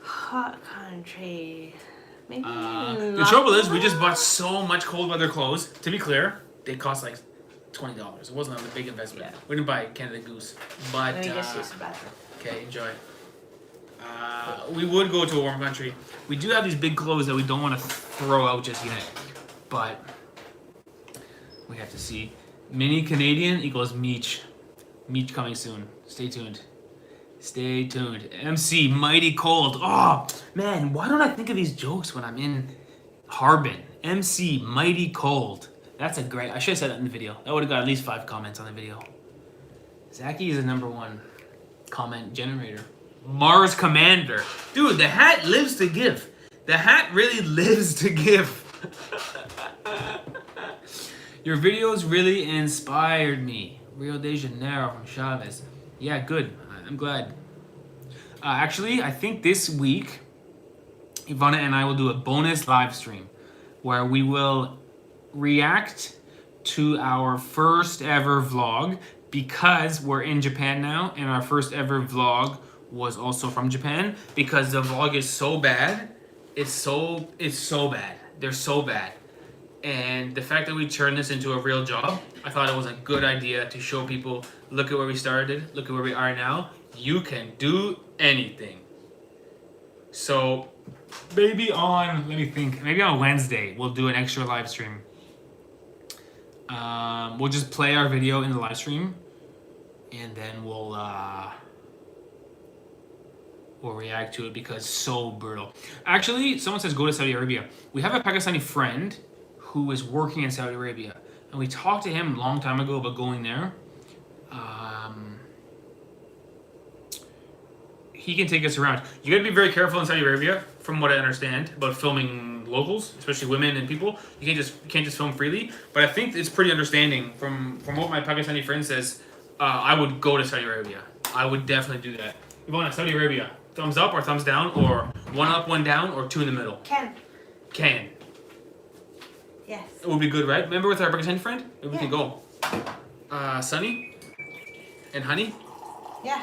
Hot country. Maybe. The trouble is, we just bought so much cold weather clothes. To be clear, they cost like $20. It wasn't a big investment. Yeah. We didn't buy Canada Goose, but Let me just use the bathroom. okay, enjoy. We would go to a warm country. We do have these big clothes that we don't want to throw out just yet, but we have to see. Mini Canadian equals Meech. Meech coming soon. Stay tuned. Stay tuned. MC, mighty cold. Oh, man, why don't I think of these jokes when I'm in Harbin? MC, mighty cold. That's a great... I should have said that in the video. That would have got at least 5 comments on the video. Zaki is the #1 comment generator. Mars Commander. Dude, the hat lives to give. The hat really lives to give. Your videos really inspired me. Rio de Janeiro from Chavez. Yeah, good. I'm glad. Actually, I think this week, Ivana and I will do a bonus live stream where we will react to our first ever vlog because we're in Japan now and our first ever vlog was also from Japan because the vlog is so bad. It's so bad. They're so bad. And the fact that we turned this into a real job, I thought it was a good idea to show people, look at where we started, look at where we are now. You can do anything. So maybe on, maybe on Wednesday, we'll do an extra live stream. We'll just play our video in the live stream and then we'll react to it because it's so brutal. Actually, someone says go to Saudi Arabia. We have a Pakistani friend who is working in Saudi Arabia. And we talked to him a long time ago about going there. He can take us around. You gotta be very careful in Saudi Arabia, from what I understand, about filming locals, especially women and people. You can't just film freely. But I think it's pretty understanding from what my Pakistani friend says. I would go to Saudi Arabia. I would definitely do that. Ivana, Saudi Arabia, thumbs up or thumbs down, or 1 up, 1 down, or 2 in the middle? Can. Yes. It would be good, right? Remember with our Pakistani friend? Maybe we Yeah. could go. Sunny? And Honey? Yeah.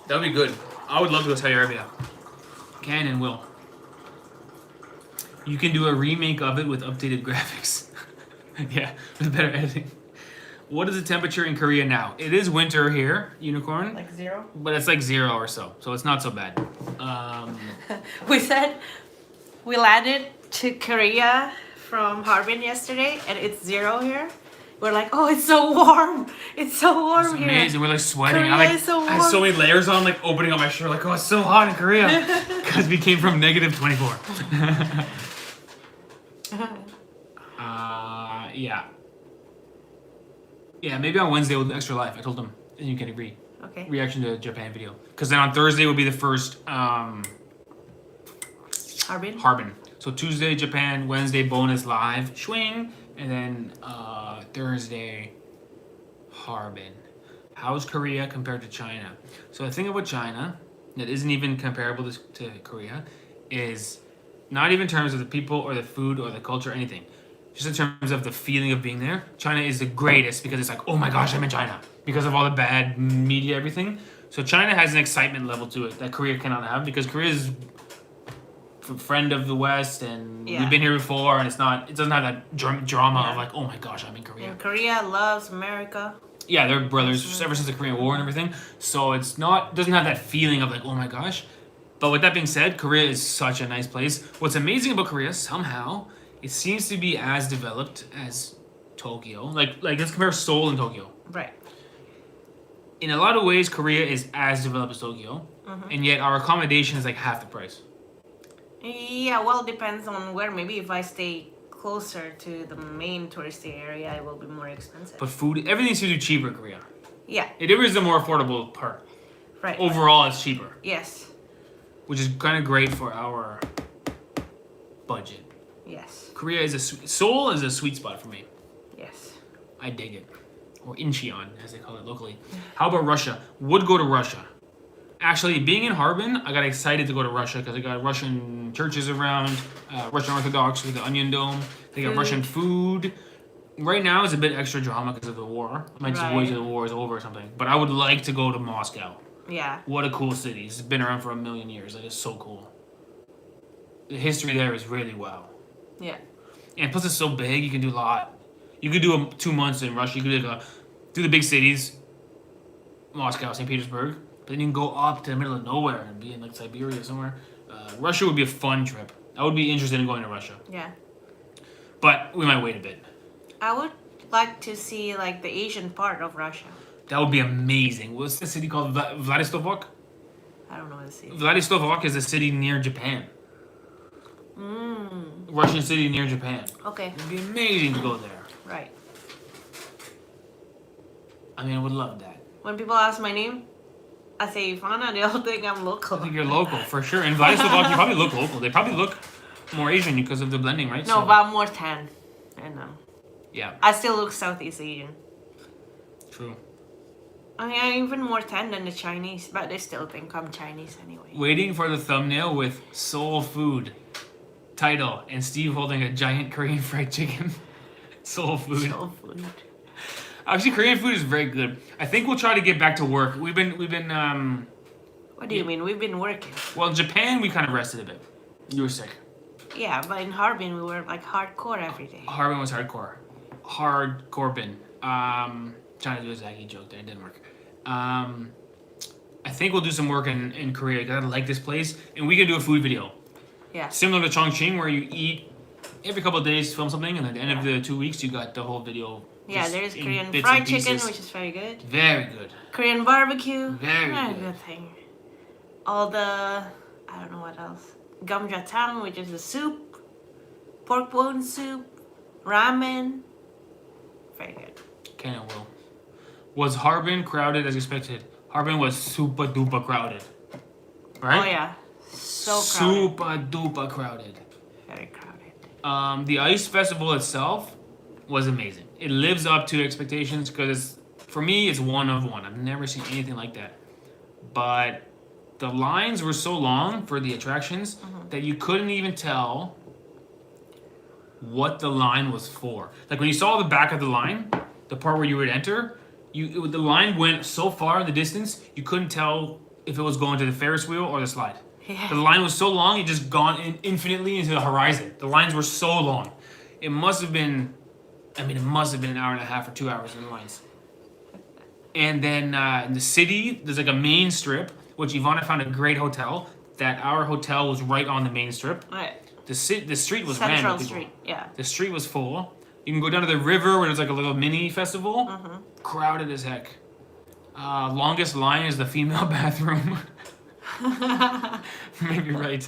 That would be good. I would love to go to Saudi Arabia. Can and will. You can do a remake of it with updated graphics. Yeah, with better editing. What is the temperature in Korea now? It is winter here, Unicorn. Like 0? But it's like 0 or so. So it's not so bad. We said we landed to Korea from Harbin yesterday and it's 0 here. We're like, oh, it's so warm. It's so warm It's here. amazing. We're like sweating. Korea is so I have warm. so many layers on, like opening up my shirt, like, oh, it's so hot in Korea. Because we came from -24. Yeah. Yeah, maybe on Wednesday we'll do Extra Life. I told them, and you can agree. Okay. Reaction to Japan video. Because then on Thursday will be the first Harbin. So Tuesday, Japan. Wednesday, bonus live. Swing. And then Thursday, Harbin. How's Korea compared to China? So the thing about China that isn't even comparable to Korea is not even in terms of the people or the food or the culture or anything. Just in terms of the feeling of being there. China is the greatest because it's like, oh my gosh, I'm in China. Because of all the bad media, everything. So China has an excitement level to it that Korea cannot have because Korea is a friend of the West and we've been here before and it doesn't have that drama of like, oh my gosh, I'm in Korea. And Korea loves America. Yeah, they're brothers ever since the Korean War and everything. So doesn't have that feeling of like, oh my gosh. But with that being said, Korea is such a nice place. What's amazing about Korea, somehow, it seems to be as developed as Tokyo. Like let's compare Seoul and Tokyo. Right. In a lot of ways, Korea is as developed as Tokyo. And yet our accommodation is like half the price. Yeah, well, it depends on where. Maybe if I stay closer to the main touristy area, it will be more expensive. But food, everything seems to be cheaper in Korea. Yeah. It is the more affordable part. Right. Overall, it's cheaper. Yes. Which is kind of great for our budget. Yes. Seoul is a sweet spot for me. Yes. I dig it. Or Incheon, as they call it locally. How about Russia? Would go to Russia. Actually, being in Harbin, I got excited to go to Russia because they got Russian churches around, Russian Orthodox with the Onion Dome. They got Russian food. Right now, it's a bit extra drama because of the war. I might just wait till the war is over or something. But I would like to go to Moscow. Yeah. What a cool city. It's been around for 1,000,000 years. Like, it's so cool. The history there is really wow. Yeah. And plus, it's so big, you can do a lot. You could do 2 months in Russia. You could do the big cities, Moscow, St. Petersburg. But then you can go up to the middle of nowhere and be in like Siberia somewhere. Russia would be a fun trip. I would be interested in going to Russia. Yeah. But we might wait a bit. I would like to see like the Asian part of Russia. That would be amazing. What's the city called? Vladivostok? I don't know what the city. Vladivostok is a city near Japan. Russian city near Japan. Okay. It'd be amazing to go there. Right. I mean, I would love that. When people ask my name, I say Ivana, they all think I'm local. I think you're local, for sure. In Vladivostok, you probably look local. They probably look more Asian because of the blending, right? No, but I'm more tan. I know. Yeah. I still look Southeast Asian. True. I mean, I'm even more tan than the Chinese, but they still think I'm Chinese anyway. Waiting for the thumbnail with soul food title and Steve holding a giant Korean fried chicken. Soul food. Soul food. Actually, Korean food is very good. I think we'll try to get back to work. We've been. What do you mean? We've been working. Well, in Japan, we kind of rested a bit. You were sick. Yeah, but in Harbin, we were like hardcore every day. Harbin was hardcore. Hardcore bin. Trying to do a Zaggy joke there. It didn't work. I think we'll do some work in Korea because I like this place. And we can do a food video. Yeah. Similar to Chongqing where you eat every couple of days, film something, and at the end of the 2 weeks, you got the whole video. Yeah, there's Korean fried chicken, which is very good. Very good. Korean barbecue. Very good thing. All the, I don't know what else. Gamjatang, which is the soup. Pork bone soup. Ramen. Very good. Can and will. Was Harbin crowded as expected? Harbin was super duper crowded. Right? Oh yeah. So crowded. Super duper crowded. Very crowded. The ice festival itself was amazing. It lives up to expectations because for me it's one of one. I've never seen anything like that. But the lines were so long for the attractions that you couldn't even tell what the line was for. Like when you saw the back of the line, the part where you would enter, the line went so far in the distance you couldn't tell if it was going to the Ferris wheel or the slide. Yeah. The line was so long, it just gone infinitely into the horizon. The lines were so long. It must have been an hour and a half or 2 hours in the lines. And then in the city, there's like a main strip, which Ivana found a great hotel. That our hotel was right on the main strip. Right. The street was Central random. Street, yeah. The street was full. You can go down to the river where there's like a little mini festival. Crowded as heck. Longest line is the female bathroom. Maybe right.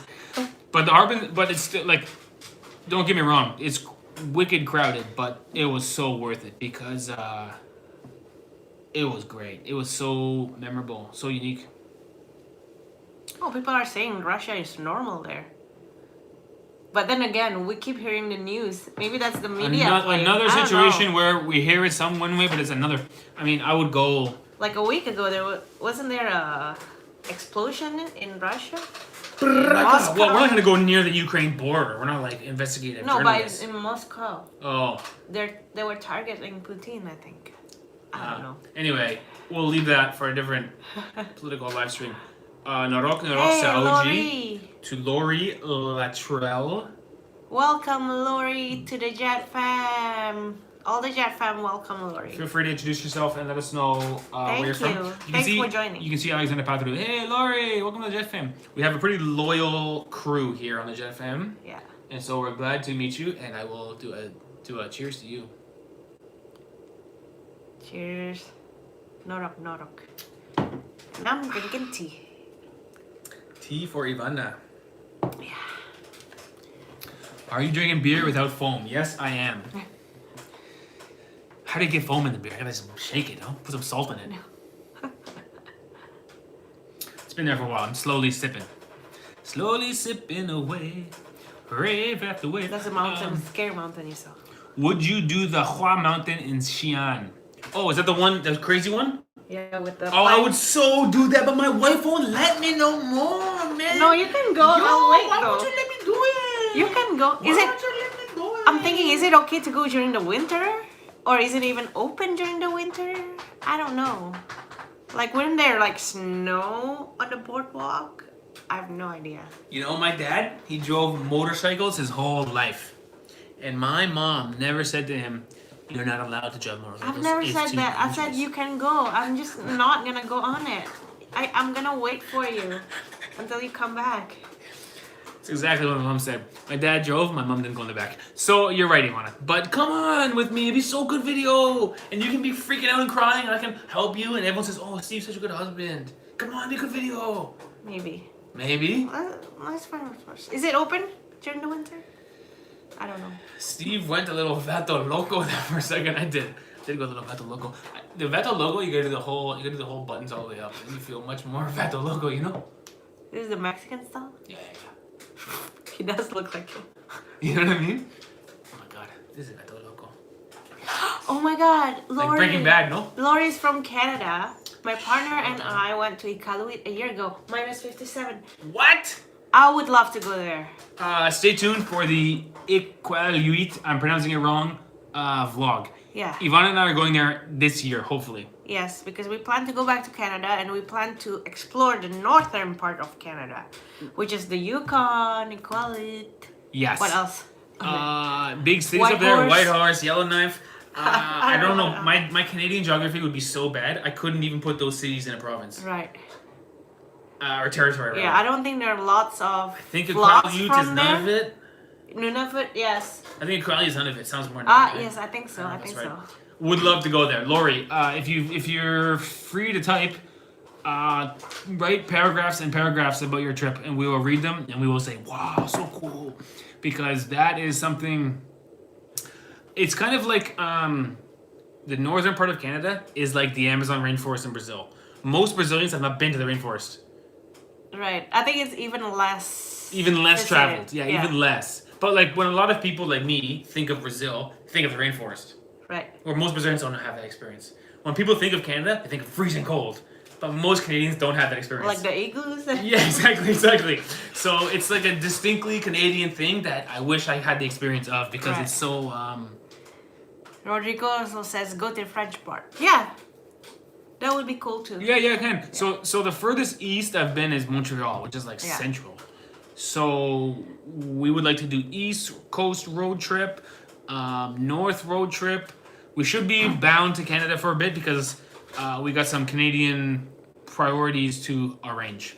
But the Harbin, but it's still like, don't get me wrong, it's wicked crowded, but it was so worth it because It was great. It was so memorable, so unique. Oh, people are saying Russia is normal there. But then again, we keep hearing the news. Maybe that's the media. Another situation where we hear it some one way, but it's another. I mean, I would go. Like a week ago, wasn't there a explosion in Russia? Well, we're not gonna go near the Ukraine border. We're not like investigative journalists. But in Moscow. Oh. They were targeting Putin, I think. I don't know. Anyway, we'll leave that for a different political live stream. Narok Hey, Saoji Lori. to Lori Latrell. Welcome, Lori, to the Jet Fam. All the Jet Fam, welcome, Lori. Feel free to introduce yourself and let us know where you're from. Thanks for joining. You can see Alexander Patru. Hey, Lori, welcome to the Jet Fam. We have a pretty loyal crew here on the Jet Fam. Yeah. And so we're glad to meet you, and I will do a cheers to you. Cheers. Norok, Norok. And I'm drinking tea. Tea for Ivana. Yeah. Are you drinking beer without foam? Yes, I am. How do you get foam in the beer? I gotta just shake it, huh? Put some salt in it. It's been there for a while. I'm slowly sipping. Slowly sipping away. Rave after wave. That's a mountain, scary mountain you saw. Would you do the Hua Mountain in Xi'an? Oh, is that the crazy one? Yeah, with the. Oh, I would so do that, but my wife won't let me no more, man. No, you can go. I'll wait why though. won't you let me do it? You can go. Why won't you let me do it? I'm thinking, is it okay to go during the winter? Or is it even open during the winter? I don't know. Like, wouldn't there like snow on the boardwalk? I have no idea. You know, my dad, he drove motorcycles his whole life. And my mom never said to him, you're not allowed to drive motorcycles. I've never said that. I said you can go. I'm just not gonna go on it. I'm gonna wait for you until you come back. That's exactly what my mom said. My dad drove, my mom didn't go in the back. So you're right, Ivana. But come on with me, it'd be so good video. And you can be freaking out and crying, and I can help you. And everyone says, oh, Steve's such a good husband. Come on, be a good video. Maybe. Maybe. Let's find out first. Is it open during the winter? I don't know. Steve went a little Vato Loco there for a second. I did go a little Vato Loco. The Vato Loco, you gotta do the whole buttons all the way up. And you feel much more Vato Loco, you know? This is the Mexican style? Yeah. He does look like him. You know what I mean? Oh my god, this is Vato Loco. Oh my god, Lori. Like Breaking Bad, no? Lori's from Canada. My partner and I went to Iqaluit a year ago. -57. What? I would love to go there. Stay tuned for the Iqaluit, I'm pronouncing it wrong, vlog. Yeah. Ivana and I are going there this year, hopefully. Yes, because we plan to go back to Canada and we plan to explore the northern part of Canada, which is the Yukon, Iqaluit. Yes. What else? Big cities White up there, Horse. Whitehorse, Yellowknife. I don't know. My Canadian geography would be so bad, I couldn't even put those cities in a province. Right. Or territory. Yeah, I don't think there are lots of I think vlogs Iqaluit from is there. none of it. Nunavut, yes. I think Iqaluit is none of it. Sounds more. Yes, I think so. I think right. so. Would love to go there, Lori. If you're free to type, write paragraphs and paragraphs about your trip, and we will read them, and we will say, "Wow, so cool," because that is something. It's kind of like the northern part of Canada is like the Amazon rainforest in Brazil. Most Brazilians have not been to the rainforest. Right. I think it's even less. Even less visited. traveled. Yeah, even less. But like when a lot of people like me think of Brazil, think of the rainforest. Right. Or most Brazilians don't have that experience. When people think of Canada, they think of freezing cold. But most Canadians don't have that experience. Like the igloos? Yeah, exactly. So it's like a distinctly Canadian thing that I wish I had the experience of because it's so... Rodrigo also says go to the French part. Yeah. That would be cool too. Yeah, I can. Yeah. So the furthest east I've been is Montreal, which is like central. So we would like to do East Coast road trip, North road trip. We should be bound to Canada for a bit because we got some Canadian priorities to arrange.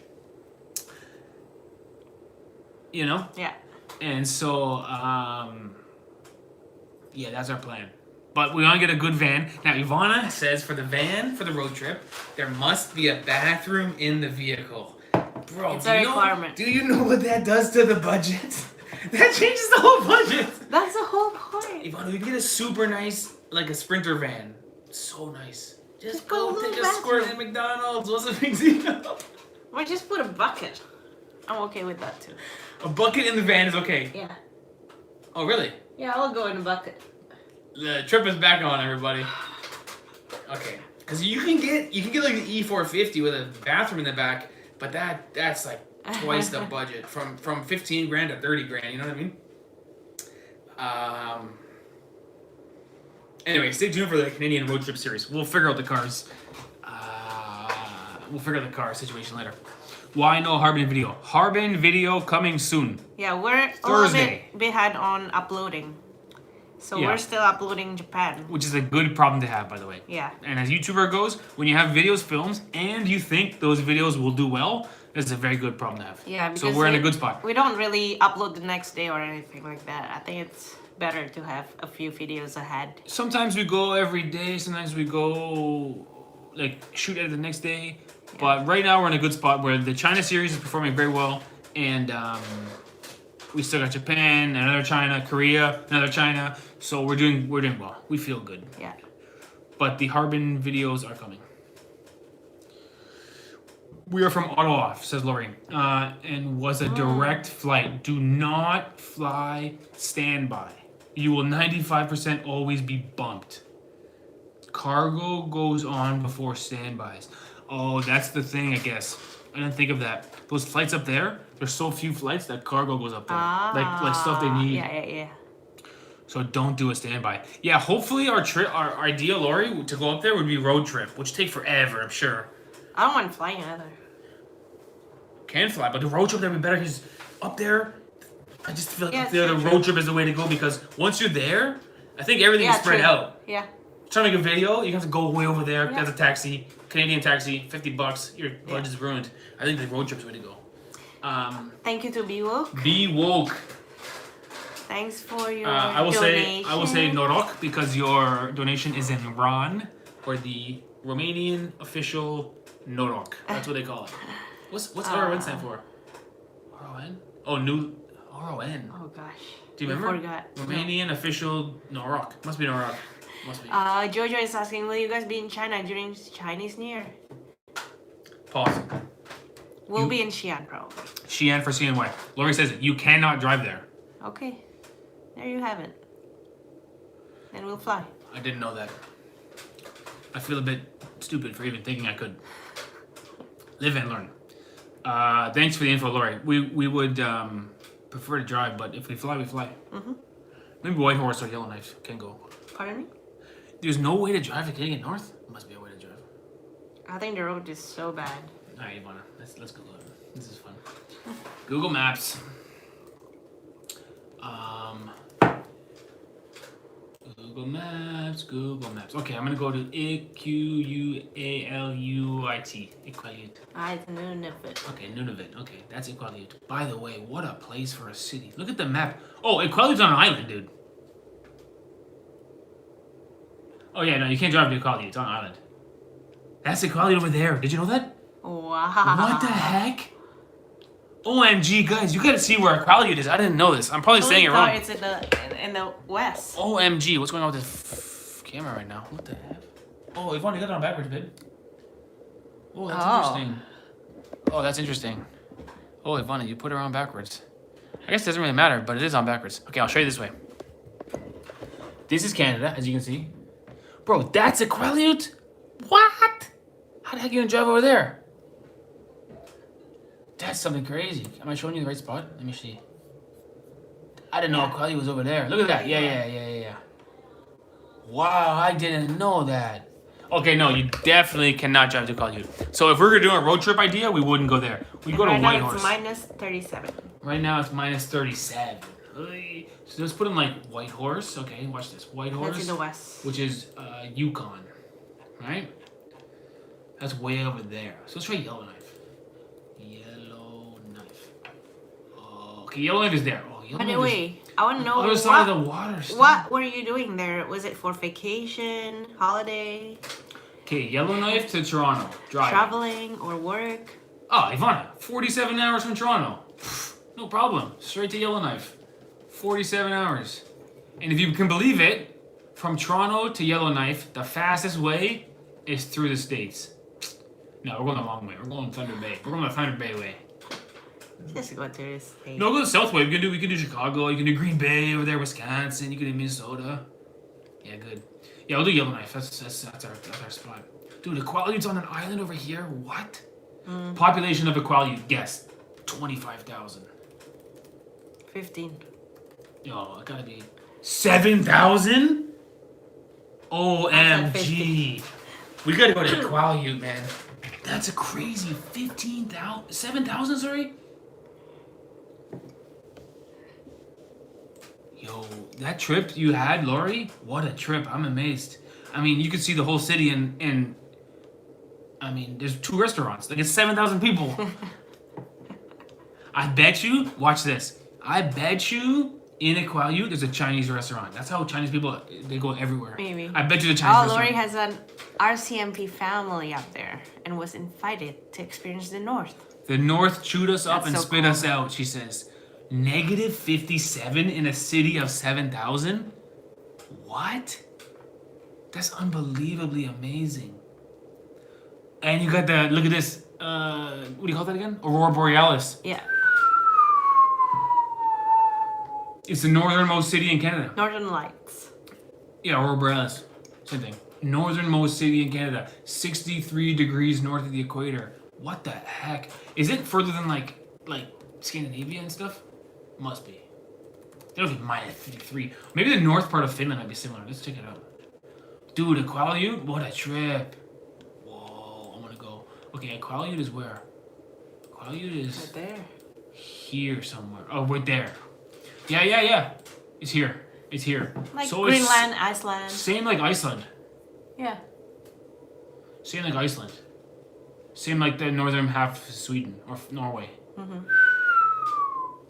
You know? Yeah. And so, that's our plan. But we want to get a good van. Now, Ivana says for the van, for the road trip, there must be a bathroom in the vehicle. Bro, it's a requirement. Do you know what that does to the budget? That changes the whole budget. That's the whole point. Ivana, we can get a super nice, like a Sprinter van. So nice. Just go go to the take a squirt bathroom. at McDonald's. What's the big deal? Or just put a bucket. I'm okay with that too. A bucket in the van is okay. Yeah. Oh, really? Yeah, I'll go in a bucket. The trip is back on, everybody. Okay, because you can get like an E450 with a bathroom in the back, but that's like twice the budget, from 15 grand to 30 grand. You know what I mean? Anyway, stay tuned for the Canadian road trip series. We'll figure out the cars. We'll figure out the car situation later. Why no Harbin video? Harbin video coming soon. Yeah, we're Thursday. a little bit behind on uploading. So Yeah. we're still uploading Japan. Which is a good problem to have, by the way. Yeah. And as YouTuber goes, when you have videos, films, and you think those videos will do well, that's a very good problem to have. Yeah, So because we're in a good spot. We don't really upload the next day or anything like that. I think it's better to have a few videos ahead. Sometimes we go every day. Sometimes we go like shoot at it the next day. But right now we're in a good spot where the China series is performing very well, and we still got Japan, another China, Korea, another China. So we're doing well. We feel good. Yeah. But the Harbin videos are coming. We are from Ottawa, says Lori, and was a direct flight. Do not fly standby. You will 95% always be bumped. Cargo goes on before standbys. Oh, that's the thing, I guess. I didn't think of that. Those flights up there, there's so few flights that cargo goes up there. Like stuff they need. Yeah. So don't do a standby. Yeah, hopefully our idea, Lori, to go up there would be road trip, which take forever, I'm sure. I don't want flying either. Can fly, but the road trip would be better because up there, I just feel like Yeah, up there the true. road trip is the way to go because once you're there, I think everything is spread true. out. Yeah. Trying to make a video, you have to go way over there, Yeah. get a taxi, Canadian taxi, $50, your budget's ruined. I think the road trip's the way to go. Thank you to Be Woke. Be woke. Thanks for your I will donation. say Norok because your donation is in RON, or the Romanian official Norok. That's what they call it. What's RON stand for? RON? Oh, new RON. Oh gosh. Do you remember? Forgot. Romanian official Norok. Must be Norok. Must be. Jojo is asking, will you guys be in China during Chinese New Year? Pause. We'll be in Xi'an probably. Xi'an for CNY. Lori says you cannot drive there. Okay. There you have it. Then we'll fly. I didn't know that. I feel a bit stupid for even thinking I could. Live and learn. Thanks for the info, Lori. We would prefer to drive, but if we fly, we fly. Mm-hmm. Maybe Whitehorse or Yellowknife can go. Pardon me? There's no way to drive to Canadian North? Must be a way to drive. I think the road is so bad. Alright, Ivana, let's Google it. This is fun. Google Maps. Google Maps. Okay, I'm gonna go to Equaluit. Equaluit. It's Nunavut. Okay, Nunavut. Okay, that's Equaluit. By the way, what a place for a city. Look at the map. Oh, Equalut's on an island, dude. Oh yeah, no, you can't drive to Equaluit. It's on an island. That's Equaluit over there. Did you know that? Wow. What the heck? OMG, guys, you gotta see where Equaluit is. I didn't know this. I'm probably saying it wrong. It's in the west. OMG, what's going on with this camera right now? What the heck? Oh, Yvonne, you got it on backwards, babe. Oh, that's interesting. Oh, that's interesting. Oh, Yvonne, you put it on backwards. I guess it doesn't really matter, but it is on backwards. Okay, I'll show you this way. This is Canada, as you can see. Bro, that's Equaluit? What? How the heck are you gonna drive over there? That's something crazy. Am I showing you the right spot? Let me see. I didn't know Equaluit was over there. Look at that. Yeah. Wow, I didn't know that. Okay, no, you definitely cannot drive to Equaluit. So if we were doing a road trip idea, we wouldn't go there. We'd go to Whitehorse. Right now it's minus 37. Right now it's minus 37. So let's put in like Whitehorse. Okay, watch this. Whitehorse. That's in the west. Which is Yukon. Right? That's way over there. So let's try Yellowknife. Okay, Yellowknife is there. Oh, Yellowknife Anyway, I want to know other side of the water. What were you doing there? Was it for vacation, holiday, Okay, Yellowknife to Toronto. Drive. traveling, or work? Oh, Ivana, 47 hours from Toronto. No problem. Straight to Yellowknife. 47 hours. And if you can believe it, from Toronto to Yellowknife, the fastest way is through the States. No, we're going the long way. We're going Thunder Bay. We're going the Thunder Bay way. Just go through the state. No, go the south way. We can do Chicago. You can do Green Bay over there, Wisconsin. You can do Minnesota. Yeah, good. Yeah, we'll do Yellowknife. That's our spot. Dude, Iqaluit's on an island over here. What? Population of Iqaluit, guess. 25,000. 15. Yo, it gotta be 7,000? OMG. We gotta go to Iqaluit, man. That's a crazy 15,000. 7,000, sorry? Yo, that trip you had, Lori? What a trip. I'm amazed. I mean, you could see the whole city and I mean, there's 2 restaurants. Like, it's 7,000 people. I bet you, watch this. I bet you in Iqaluit there's a Chinese restaurant. That's how Chinese people, they go everywhere. Maybe. I bet you the Chinese Lori restaurant. has an RCMP family up there and was invited to experience the North. The North chewed us up That's and so spit cool. us out, she says. Negative 57 in a city of 7,000? What? That's unbelievably amazing. And you got the, look at this, what do you call that again? Aurora Borealis. Yeah. It's the northernmost city in Canada. Northern Lights. Yeah, Aurora Borealis. Same thing. Northernmost city in Canada. 63 degrees north of the equator. What the heck? Is it further than like Scandinavia and stuff? Must be. It'll be minus 53. Maybe the north part of Finland might be similar. Let's check it out. Dude, Iqaluit? What a trip. Whoa, I want to go. Okay, Iqaluit is where? Iqaluit is Right there. here somewhere. Oh, right there. Yeah. It's here. It's here. Like so Greenland, Iceland. Same like Iceland. Yeah. Same like Iceland. Same like the northern half of Sweden or Norway.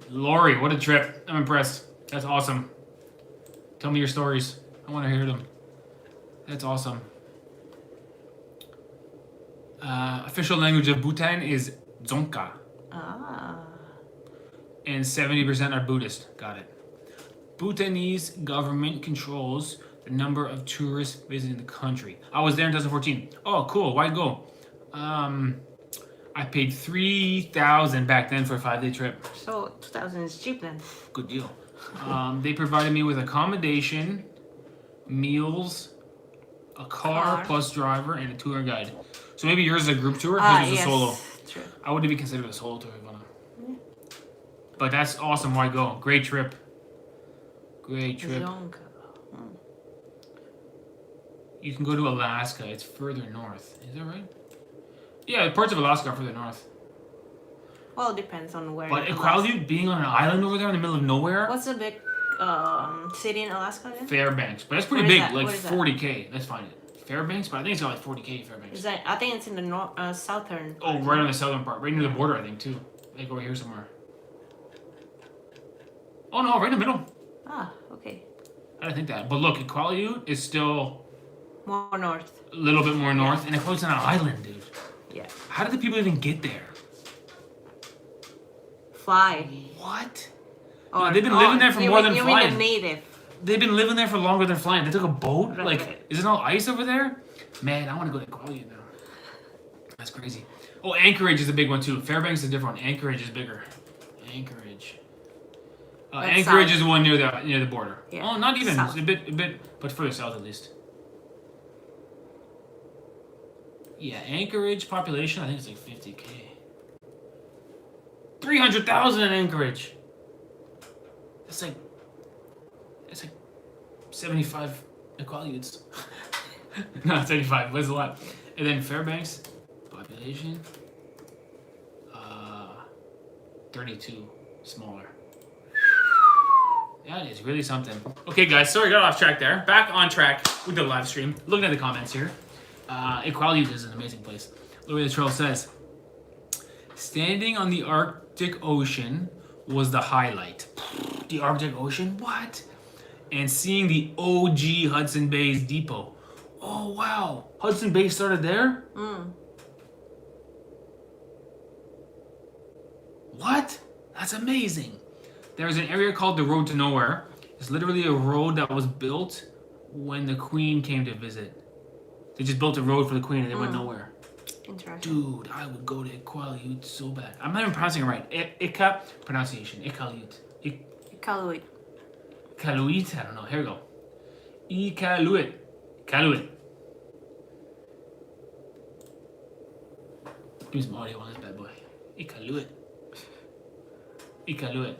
Lori, what a trip. I'm impressed. That's awesome. Tell me your stories. I want to hear them. That's awesome. Official language of Bhutan is Dzongkha. Ah. And 70% are Buddhist. Got it. Bhutanese government controls the number of tourists visiting the country. I was there in 2014. Oh, cool. Why'd go? I paid $3,000 back then for a 5-day trip. So 2,000 is cheap then. Good deal. They provided me with accommodation, meals, a car plus driver, and a tour guide. So maybe yours is a group tour, his was a solo. True. I wouldn't be considered a solo tour, Ivana. But that's awesome. Why go? Great trip. Great trip. Dzongkha. You can go to Alaska. It's further north. Is that right? Yeah, parts of Alaska are further north. Well, it depends on where. But in Alaska. Iqaluit being on an island over there in the middle of nowhere. What's the big city in Alaska again? Fairbanks, but that's pretty Where is big. that? Like What is that? 40K. Let's find it. Fairbanks, but I think it's got like 40K Fairbanks. Is that? I think it's in the southern. Oh, right on the southern part, right near the border, I think too. Like over here somewhere. Oh no, right in the middle. Ah, okay. I didn't think that. But look, Iqaluit is still More north. a little bit more north, and Iqaluit's on an island, dude. Yeah. How did the people even get there? Fly. What? Or, they've been living there for more than you flying. mean the native? They've been living there for longer than flying. They took a boat. Right, like, right. is it all ice over there? Man, I want to go to Iqaluit now. That's crazy. Oh, Anchorage is a big one too. Fairbanks is a different one. Anchorage is bigger. Anchorage. That's Anchorage south. is the one near the border. Yeah. Oh, not even. South. A bit, but further south at least. Yeah, Anchorage population, I think it's like 50K. 300,000 in Anchorage. That's like 75 Iqaluits. No, 75. That's a lot. And then Fairbanks population, 32, smaller. That is really something. Okay, guys, sorry, got off track there. Back on track with the live stream. Looking at the comments here. Iqaluit is an amazing place. Louis the Trail says, standing on the Arctic Ocean was the highlight. The Arctic Ocean? What? And seeing the OG Hudson Bay's depot. Oh, wow. Hudson Bay started there? What? That's amazing. There's an area called the Road to Nowhere. It's literally a road that was built when the Queen came to visit. They just built a road for the Queen and they went nowhere. Interesting. Dude, I would go to Iqaluit so bad. I'm not even pronouncing it right. Ika pronunciation. Iqaluit. Iqaluit. Iqaluit. I don't know. Here we go. Iqaluit. Iqaluit. Give me some audio on this bad boy. Iqaluit. Iqaluit.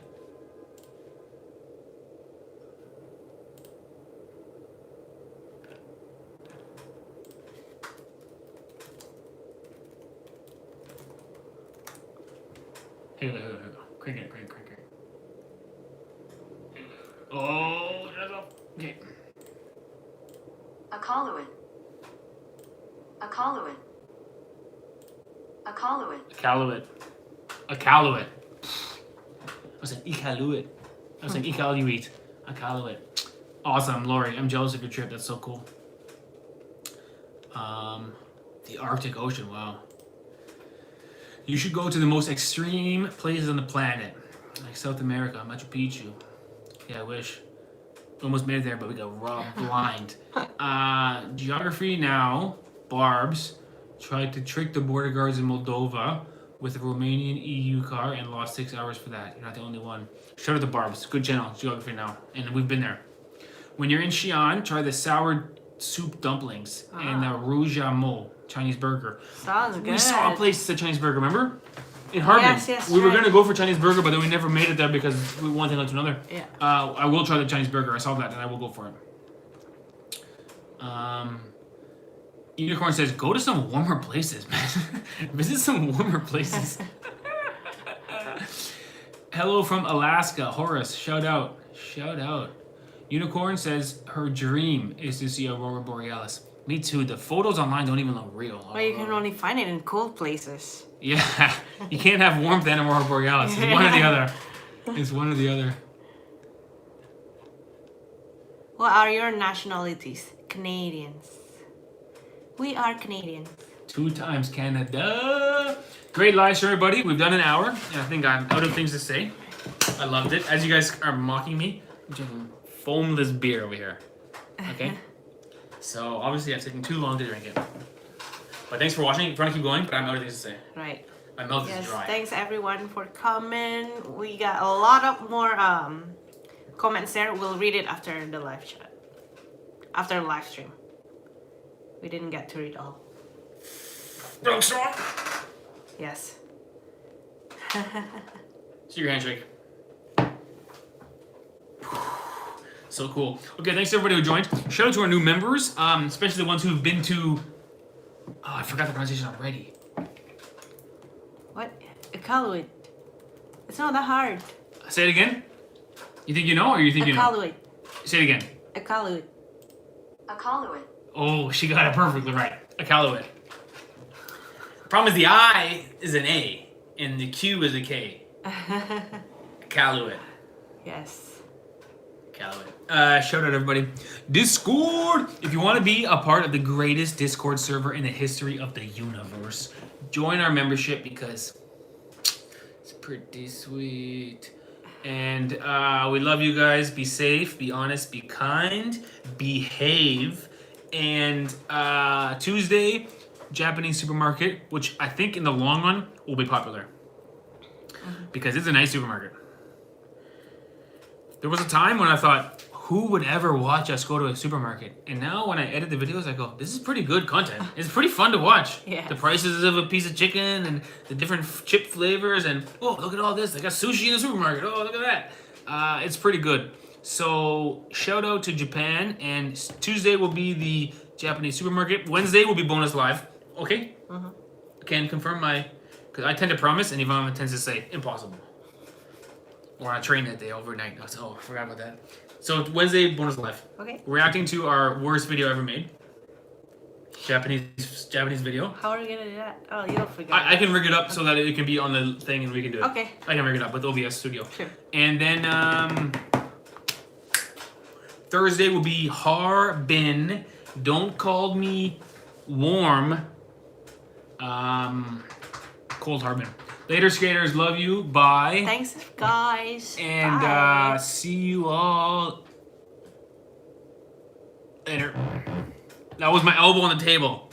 Here we go. Crank it. Oh, there we go. Okay. Iqaluit. Iqaluit. Iqaluit. Iqaluit. I was saying Iqaluit. I was saying Iqaluit. Iqaluit. Awesome, Lori. I'm jealous of your trip. That's so cool. The Arctic Ocean. Wow. You should go to the most extreme places on the planet, like South America, Machu Picchu. Yeah, I wish. Almost made it there, but we got robbed blind. Geography now. Barbs tried to trick the border guards in Moldova with a Romanian EU car and lost 6 hours for that. You're not the only one. Shout out to Barbs. Good channel, Geography Now. And we've been there. When you're in Xi'an, try the sour soup dumplings and the rouge à mots Chinese burger. Sounds good. We saw a place that Chinese burger, remember? In Harbin. Yes, we were going to go for Chinese burger, but then we never made it there because we one thing led to another. Yeah. I will try the Chinese burger. I saw that and I will go for it. Unicorn says, go to some warmer places, man. Visit some warmer places. Hello from Alaska. Horace, shout out. Unicorn says her dream is to see Aurora Borealis. Me too. The photos online don't even look real. Well, you can only find it in cold places. Yeah. You can't have warmth and Aurora Borealis. It's one or the other. It's one or the other. What are your nationalities? Canadians. We are Canadians. 2 times Canada. Great live stream, everybody. We've done an hour, and I think I'm out of things to say. I loved it. As you guys are mocking me, I'm drinking foamless beer over here. Okay? So, obviously, I've taken too long to drink it. But thanks for watching. If you want to keep going, but I'm out of things to say. Right. My mouth Yes, is dry. thanks everyone for coming. We got a lot of more comments there. We'll read it after the live chat. After the live stream. We didn't get to read all. Yes. See your handshake. So cool. Okay, thanks to everybody who joined. Shout out to our new members, especially the ones who've been to... Oh, I forgot the pronunciation already. What? Iqaluit. It's not that hard. Say it again. You think you know or you think you know? Iqaluit. Say it again. Iqaluit. Iqaluit. Oh, she got it perfectly right. Iqaluit. Problem is the I is an A and the Q is a K. Iqaluit. Yes. Iqaluit. Shout out everybody. Discord! If you want to be a part of the greatest Discord server in the history of the universe, join our membership because it's pretty sweet. And we love you guys. Be safe, be honest, be kind, behave. And Tuesday, Japanese supermarket, which I think in the long run will be popular. Because it's a nice supermarket. There was a time when I thought, who would ever watch us go to a supermarket? And now when I edit the videos, I go, this is pretty good content. It's pretty fun to watch. Yes. The prices of a piece of chicken and the different chip flavors and, oh, look at all this. They got sushi in the supermarket. Oh, look at that. It's pretty good. So shout out to Japan. And Tuesday will be the Japanese supermarket. Wednesday will be bonus live. Okay? Can confirm my... Because I tend to promise and Ivana tends to say, impossible. We're on a train that day overnight. Oh, I forgot about that. So Wednesday, bonus live. Okay. Reacting to our worst video ever made. Japanese video. How are we gonna do that? Oh, you'll forget. I can rig it up so that it can be on the thing and we can do it. Okay. I can rig it up with OBS Studio. Sure. And then Thursday will be Harbin. Don't call me warm. Cold Harbin. Later, skaters. Love you. Bye. Thanks, guys. And Bye. see you all later. That was my elbow on the table.